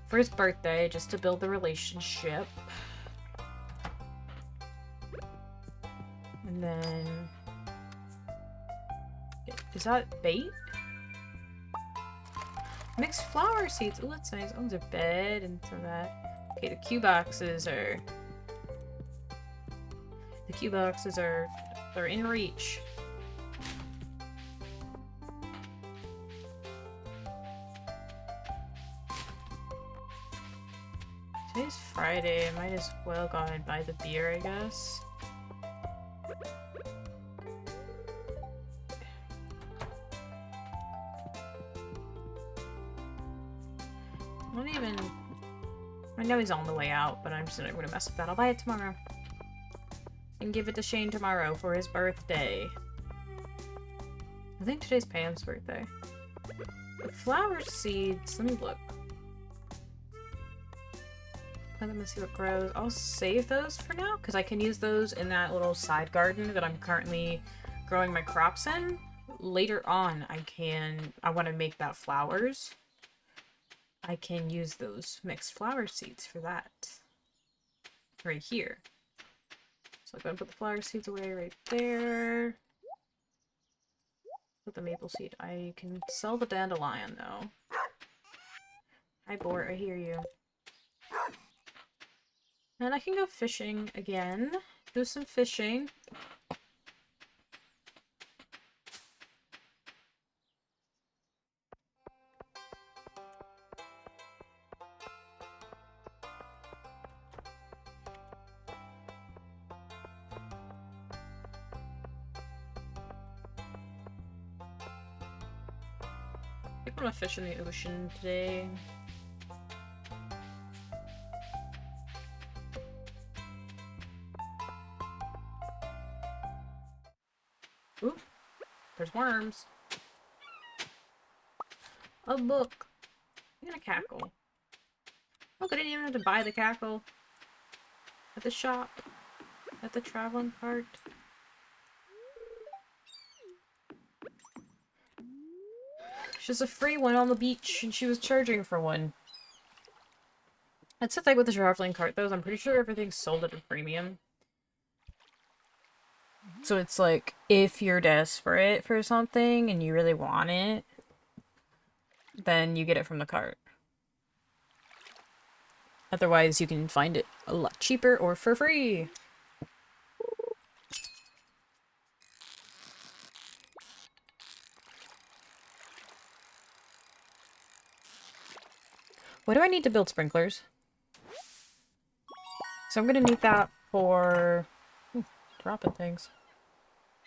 for his birthday, just to build the relationship. And then... Is that bait? Mixed flower seeds. Oh, that's nice. Oh, there's a bed and some of that. Okay, the Q boxes are... They're in reach. Today's Friday. I might as well go and buy the beer, I guess. Not even... I know he's on the way out, but I'm just not gonna mess with that. I'll buy it tomorrow. And give it to Shane tomorrow for his birthday. I think today's Pam's birthday. The flower seeds, let me look. Let me see what grows. I'll save those for now, because I can use those in that little side garden that I'm currently growing my crops in. Later on, I want to make that flowers. I can use those mixed flower seeds for that. Right here. So I'm going to put the flower seeds away right there. Put the maple seed. I can sell the dandelion, though. Hi, Bort. I hear you. And I can go fishing again. Do some fishing. I think I'm gonna fish in the ocean today. Ooh, there's worms. A book. And a cackle. Look, I didn't even have to buy the cackle. At the shop. At the traveling cart. She's a free one on the beach, and she was charging for one. That's the thing with the traveling cart, though, is I'm pretty sure everything's sold at a premium. So it's like, if you're desperate for something and you really want it, then you get it from the cart. Otherwise, you can find it a lot cheaper or for free. What do I need to build sprinklers? So I'm gonna need that for... dropping things.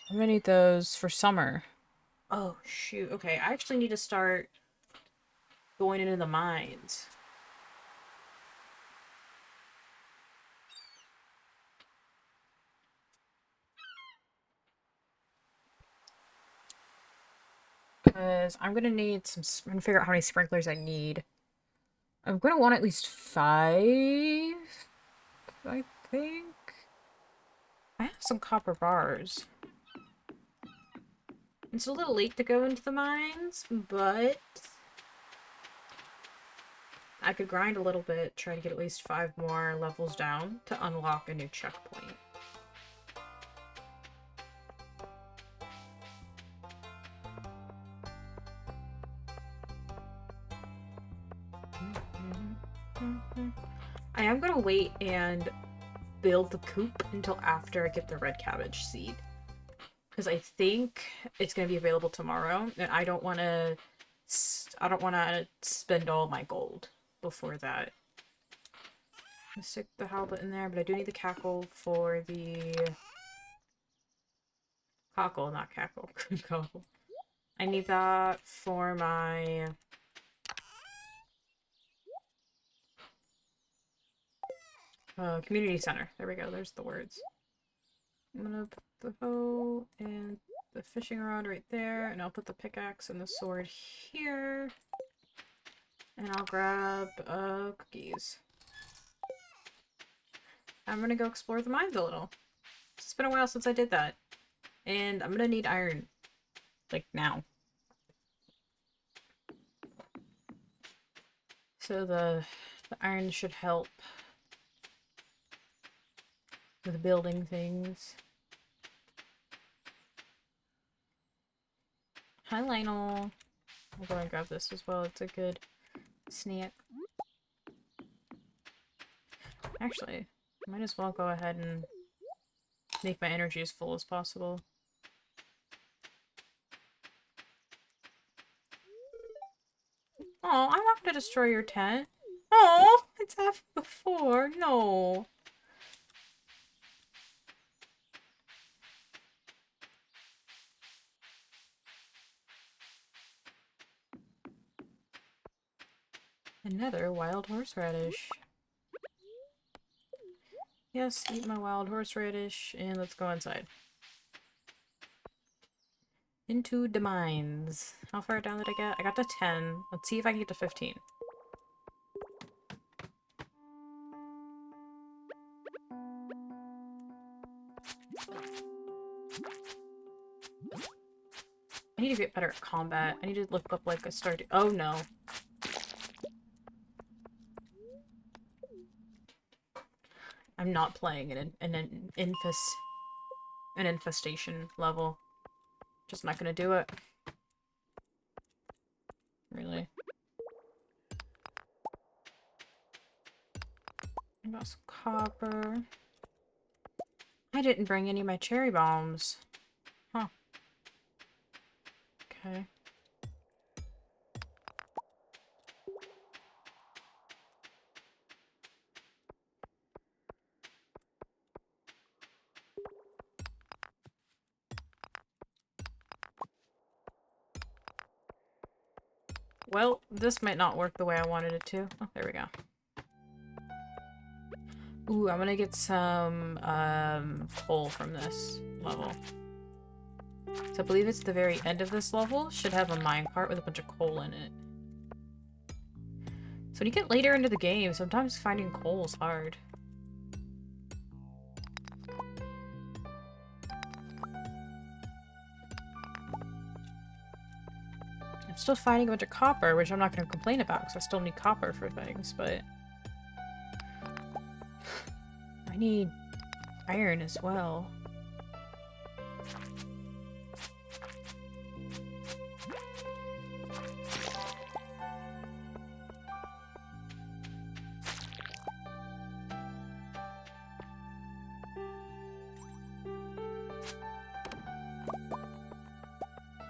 I'm gonna need those for summer. Oh, shoot. Okay, I actually need to start going into the mines. Because I'm gonna need some... I'm gonna figure out how many sprinklers I need. I'm gonna want at least 5, I think. I have some copper bars. It's a little late to go into the mines, but I could grind a little bit, try to get at least 5 more levels down to unlock a new checkpoint. I am gonna wait and build the coop until after I get the red cabbage seed. Because I think it's gonna be available tomorrow, and I don't want to spend all my gold before that. I'm gonna stick the halibut in there, but I do need the cackle for the... cockle, not cackle. Cockle. I need that for my... community center. There we go, there's the words. I'm gonna put the hoe and the fishing rod right there, and I'll put the pickaxe and the sword here. And I'll grab cookies. I'm gonna go explore the mines a little. It's been a while since I did that. And I'm gonna need iron. Like, now. So the iron should help with building things. Hi, Lionel. I'll go and grab this as well. It's a good snack. Actually, I might as well go ahead and make my energy as full as possible. Oh, I'm not gonna destroy your tent. Oh, it's happened before. No. Another wild horseradish. Yes, eat my wild horseradish, and let's go inside. Into the mines. How far down did I get? I got to 10. Let's see if I can get to 15. I need to get better at combat. I need to look up like a Stardew. Oh no. I'm not playing an infestation level. Just not gonna do it. Really. I got some copper. I didn't bring any of my cherry bombs. Huh. Okay. Well, this might not work the way I wanted it to. Oh, there we go. Ooh, I'm gonna get some, coal from this level. So I believe it's the very end of this level. Should have a minecart with a bunch of coal in it. So when you get later into the game, sometimes finding coal is hard. I'm still finding a bunch of copper, which I'm not going to complain about because I still need copper for things, but I need iron as well.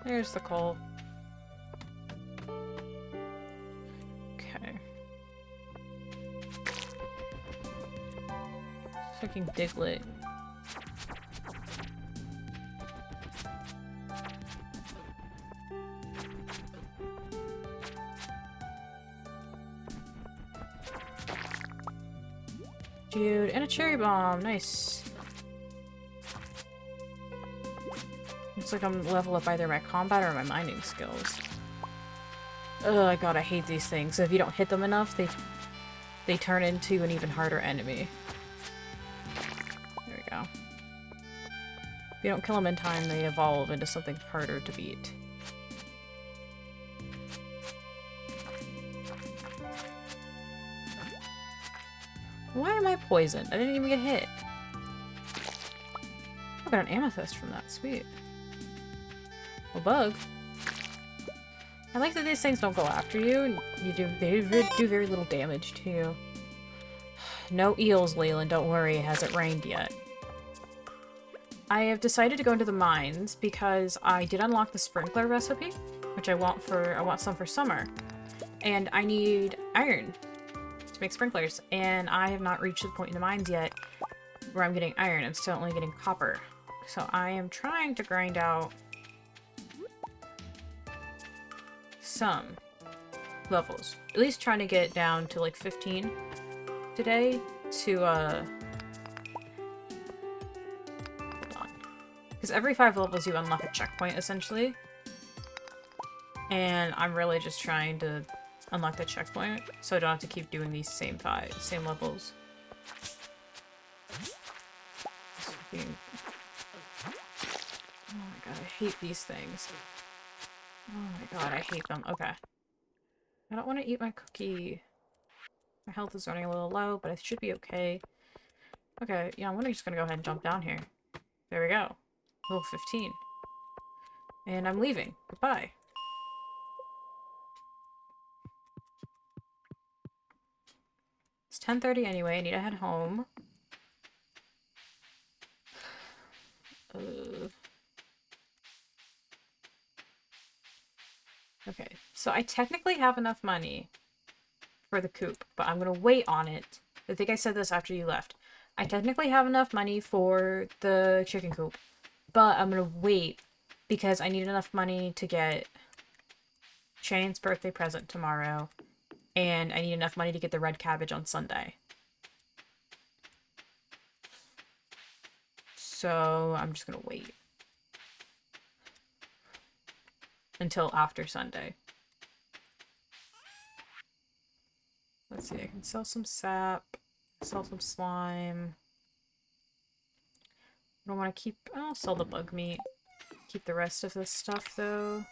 There's the coal. Okay. Freaking Diglett. Dude, and a cherry bomb. Nice. Looks like I'm level up either my combat or my mining skills. Oh god, I hate these things. If you don't hit them enough, they turn into an even harder enemy. There we go. If you don't kill them in time, they evolve into something harder to beat. Why am I poisoned? I didn't even get hit. I got an amethyst from that. Sweet. A bug. I like that these things don't go after you, and they do very little damage to you. No eels, Leyland, don't worry, it hasn't rained yet. I have decided to go into the mines because I did unlock the sprinkler recipe, which I want some for summer. And I need iron to make sprinklers, and I have not reached the point in the mines yet where I'm getting iron. I'm still only getting copper. So I am trying to grind out some levels. At least trying to get down to like 15 today to hold on. Because every 5 levels you unlock a checkpoint essentially. And I'm really just trying to unlock the checkpoint so I don't have to keep doing these same levels. Oh my god, I hate these things. Oh my god, I hate them. Okay. I don't want to eat my cookie. My health is running a little low, but I should be okay. Okay, yeah, I'm just gonna go ahead and jump down here. There we go. Level 15. And I'm leaving. Goodbye. It's 10:30 anyway. I need to head home. Okay, so I technically have enough money for the coop, but I'm gonna wait on it. I think I said this after you left. I technically have enough money for the chicken coop, but I'm gonna wait because I need enough money to get Shane's birthday present tomorrow and I need enough money to get the red cabbage on Sunday. So I'm just gonna wait until after Sunday. Let's see, I can sell some sap, sell some slime. I don't want to keep... I'll sell the bug meat. Keep the rest of this stuff, though.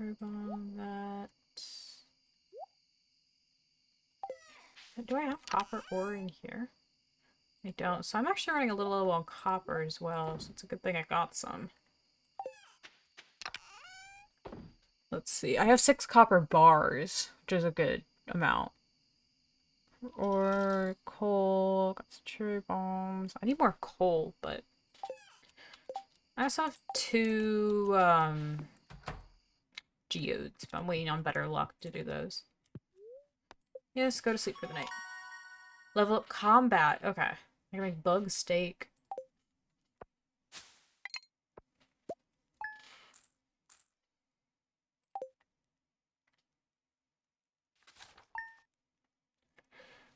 Herb on that. Do I have copper ore in here? I don't. So I'm actually running a little low on copper as well, so it's a good thing I got some. Let's see. I have 6 copper bars, which is a good amount. Or coal. Got some cherry bombs. I need more coal, but I also have 2 geodes, but I'm waiting on better luck to do those. Yes, go to sleep for the night. Level up combat. Okay. I can make bug steak.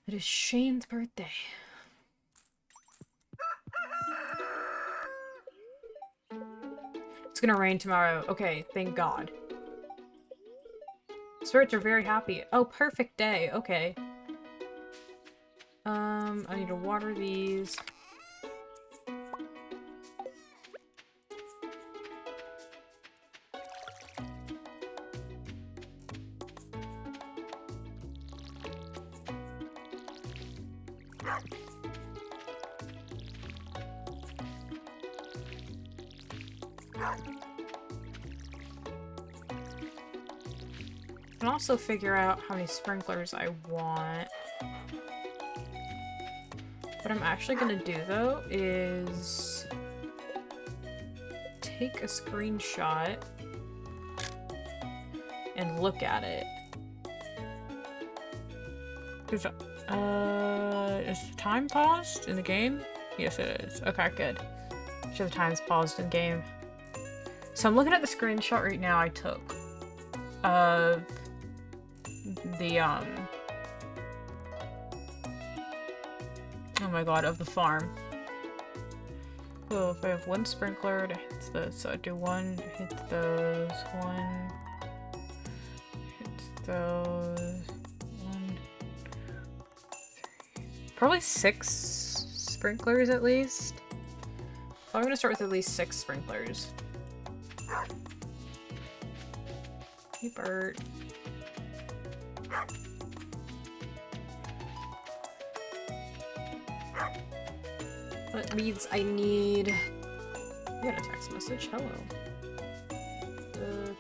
It is Shane's birthday. It's gonna rain tomorrow. Okay, thank God. Spirits are very happy. Oh, perfect day. Okay. I need to water these. I can also figure out how many sprinklers I want. What I'm actually gonna do, though, is take a screenshot and look at it. Is the time paused in the game? Yes, it is. Okay, good. Sure, the time's paused in game. So I'm looking at the screenshot right now I took of the, oh my god, of the farm. So if I have 1 sprinkler, it hits this. So I do 1, hits those, 1, hits those, 1, 3. Probably 6 sprinklers at least. So I'm gonna start with at least 6 sprinklers. Hey, Bert. That means I need... I got a text message. Hello.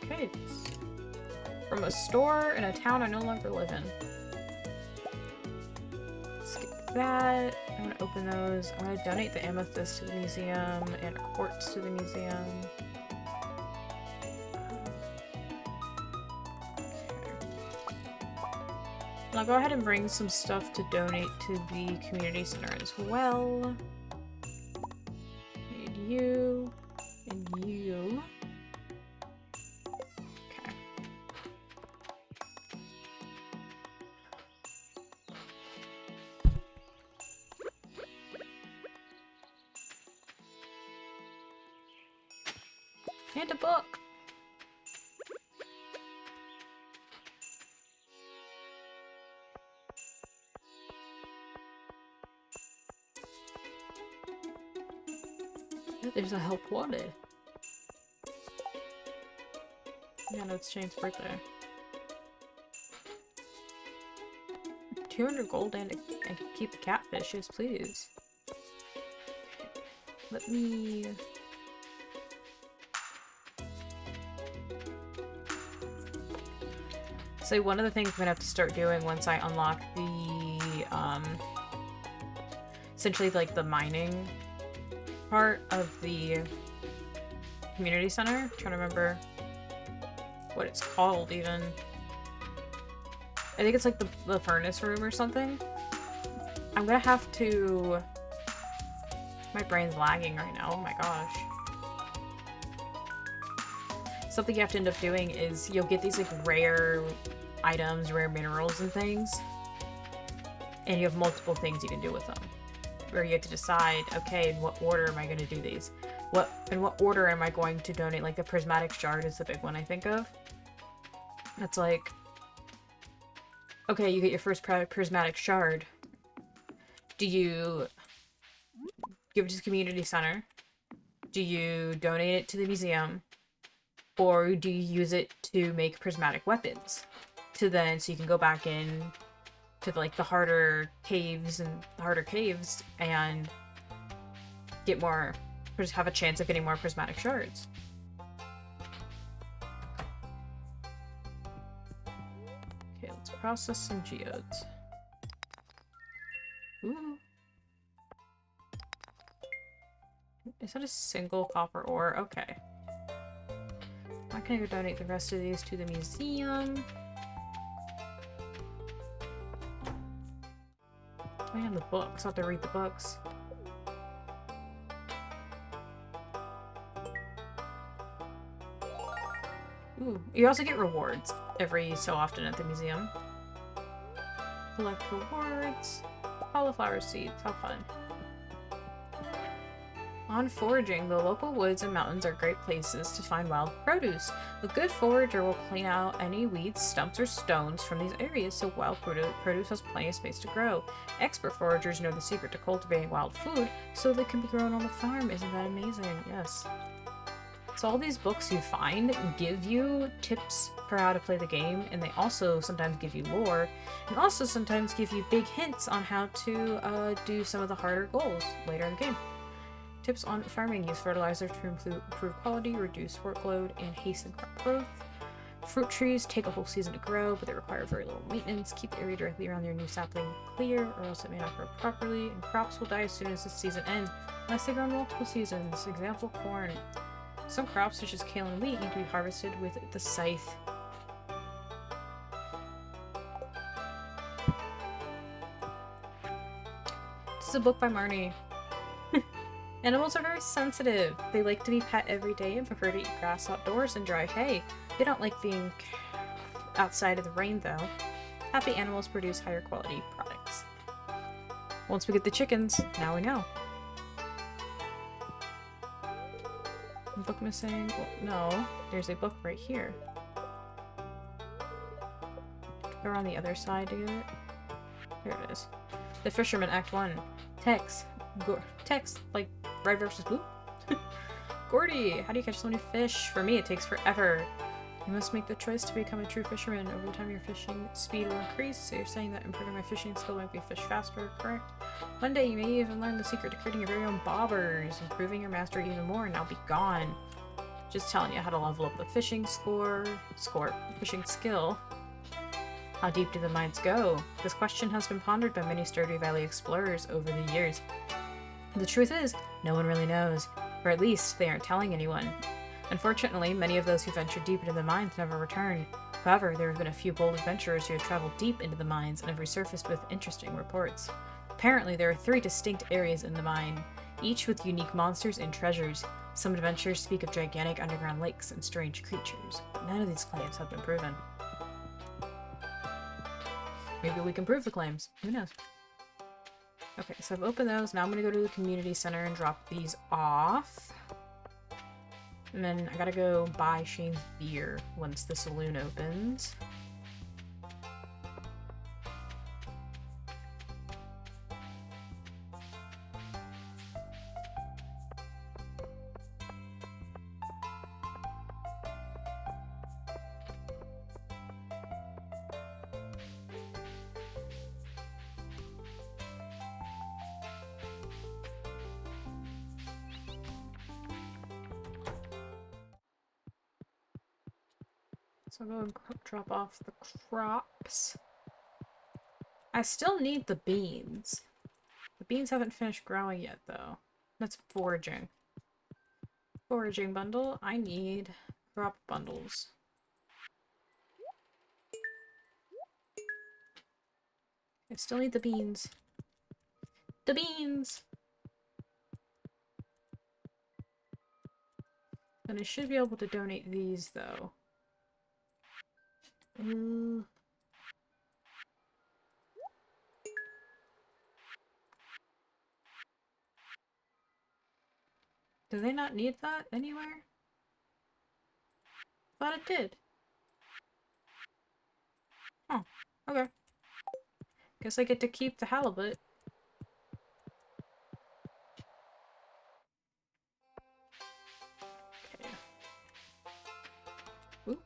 Okay. From a store in a town I no longer live in. Skip that. I'm gonna open those. I'm gonna donate the amethyst to the museum and quartz to the museum. And I'll go ahead and bring some stuff to donate to the community center as well. Need you. And you. Okay. And a book. There's a help wanted. Yeah, no, it's Shane's birthday. 200 gold and I can keep the catfish, yes please. Let me... So one of the things I'm gonna have to start doing once I unlock the, essentially like the mining part of the community center. I'm trying to remember what it's called even. I think it's like the furnace room or something. I'm gonna have to... My brain's lagging right now, oh my gosh. something you have to end up doing is you'll get these like rare items, rare minerals and things, and you have multiple things you can do with them. Where you have to decide, okay, in what order am I going to do these? In what order am I going to donate? Like the prismatic shard is the big one I think of. It's like, okay, you get your first prismatic shard. Do you give it to the community center? Do you donate it to the museum? Or do you use it to make prismatic weapons? So you can go back in to the harder caves and get more, just have a chance of getting more prismatic shards. Okay, let's process some geodes. Ooh. Is that a single copper ore? Okay. I'm gonna go donate the rest of these to the museum. Oh yeah, the books. I'll have to read the books. Ooh, you also get rewards every so often at the museum. Collect rewards. Cauliflower seeds. How fun. On foraging, the local woods and mountains are great places to find wild produce. A good forager will clean out any weeds, stumps, or stones from these areas so wild produce has plenty of space to grow. Expert foragers know the secret to cultivating wild food so they can be grown on the farm. Isn't that amazing? Yes. So all these books you find give you tips for how to play the game, and they also sometimes give you lore, and also sometimes give you big hints on how to do some of the harder goals later in the game. Tips on farming: use fertilizer to improve quality, reduce workload, and hasten crop growth. Fruit trees take a whole season to grow, but they require very little maintenance. Keep the area directly around your new sapling clear, or else it may not grow properly, and crops will die as soon as the season ends, unless they grow multiple seasons. Example, corn. Some crops, such as kale and wheat, need to be harvested with the scythe. This is a book by Marnie. Animals are very sensitive. They like to be pet every day and prefer to eat grass outdoors and dry hay. They don't like being outside of the rain, though. Happy animals produce higher quality products. Once we get the chickens, now we know. Book missing? Well, no. There's a book right here. Go around the other side to get it. There it is. The Fisherman, Act 1. Text. Text, like Red versus Blue. Gordy, how do you catch so many fish? For me, it takes forever. You must make the choice to become a true fisherman. Over time, your fishing speed will increase. So you're saying that improving my fishing skill might be fish faster, correct? One day, you may even learn the secret to creating your very own bobbers, improving your mastery even more, and I'll be gone. Just telling you how to level up the fishing fishing skill. How deep do the mines go? This question has been pondered by many Stardew Valley explorers over the years. The truth is, no one really knows, or at least they aren't telling anyone. Unfortunately, many of those who ventured deep into the mines never returned. However, there have been a few bold adventurers who have traveled deep into the mines and have resurfaced with interesting reports. Apparently, there are 3 distinct areas in the mine, each with unique monsters and treasures. Some adventurers speak of gigantic underground lakes and strange creatures, but none of these claims have been proven. Maybe we can prove the claims. Who knows? Okay, so I've opened those. Now I'm going to go to the community center and drop these off. And then I gotta go buy Shane's beer once the saloon opens. So I'll go and drop off the crops. I still need the beans. The beans haven't finished growing yet, though. That's foraging. Foraging bundle. I need crop bundles. I still need the beans. The beans! And I should be able to donate these, though. Do they not need that anywhere? Thought it did. Oh, okay. Guess I get to keep the halibut. Okay. Ooh.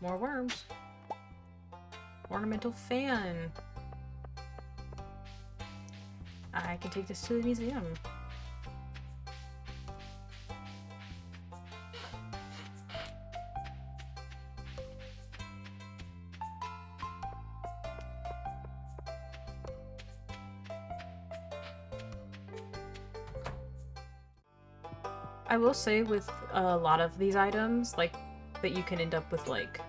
More worms. Ornamental fan. I can take this to the museum. I will say with a lot of these items, like, that you can end up with, like,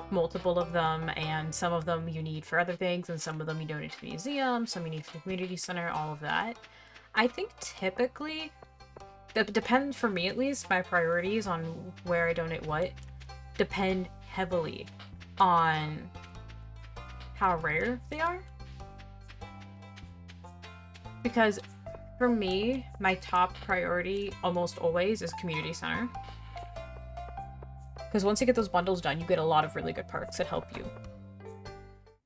multiple of them, and some of them you need for other things, and some of them you donate to the museum, some you need for the community center, all of that. I think typically, that depends for me at least, my priorities on where I donate what depend heavily on how rare they are. Because for me, my top priority almost always is community center. Because once you get those bundles done, you get a lot of really good perks that help you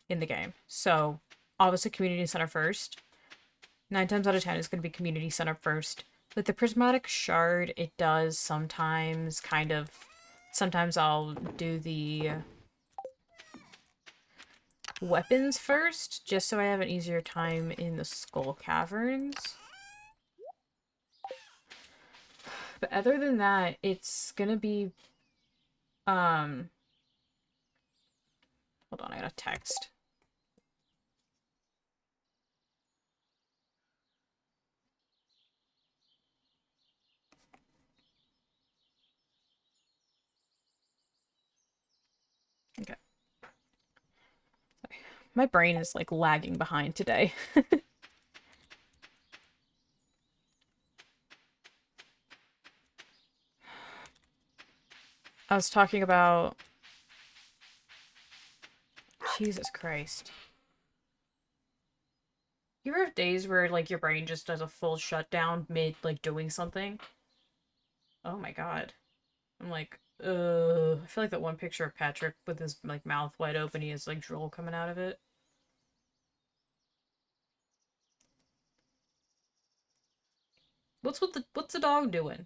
in the game. So, obviously community center first. 9 times out of 10 is going to be community center first. With the prismatic shard, it does sometimes kind of... Sometimes I'll do the weapons first, just so I have an easier time in the skull caverns. But other than that, it's gonna be... Hold on, I got a text. Okay. Sorry. My brain is, like, lagging behind today. I was talking about... Jesus Christ. You ever have days where, like, your brain just does a full shutdown mid, like, doing something? Oh my god. I'm like, I feel like that one picture of Patrick with his, like, mouth wide open, he has, like, drool coming out of it. What's the dog doing?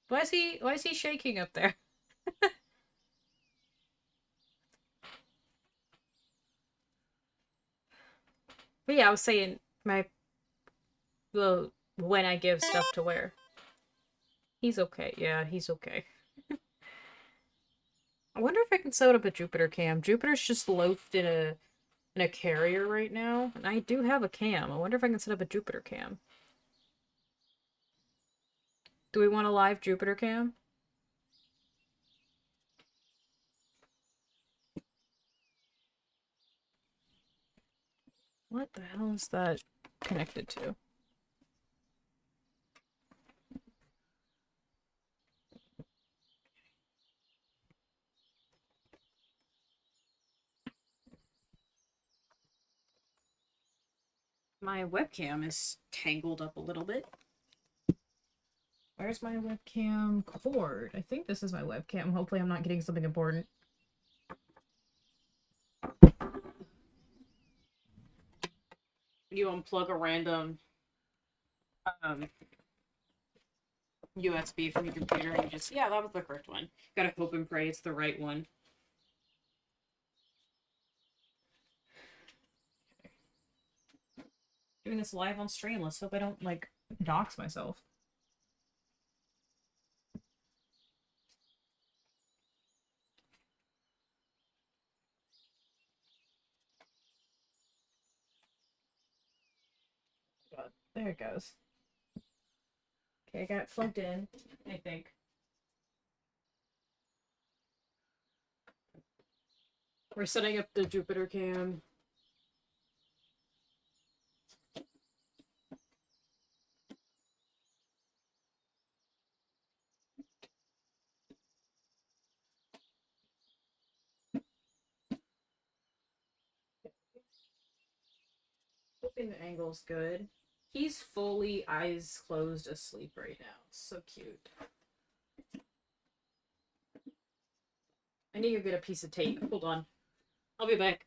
Why is he shaking up there? But yeah, I was saying my well, when I give stuff to wear. He's okay. Yeah, he's okay. I wonder if I can set up a Jupiter cam. Jupiter's just loafed in a carrier right now, and I do have a cam. I wonder if I can set up a Jupiter cam. Do we want a live Jupiter cam? What the hell is that connected to? My webcam is tangled up a little bit. Where's my webcam cord? I think this is my webcam. Hopefully I'm not getting something important. You unplug a random USB from your computer and you just... Yeah, that was the correct one. Gotta hope and pray it's the right one. Doing this live on stream. Let's hope I don't, like, dox myself. God, there it goes. Okay, I got it plugged in, I think. We're setting up the Jupiter cam. the angle's good. He's fully eyes closed asleep right now. So cute. I need to get a piece of tape. Hold on. I'll be back.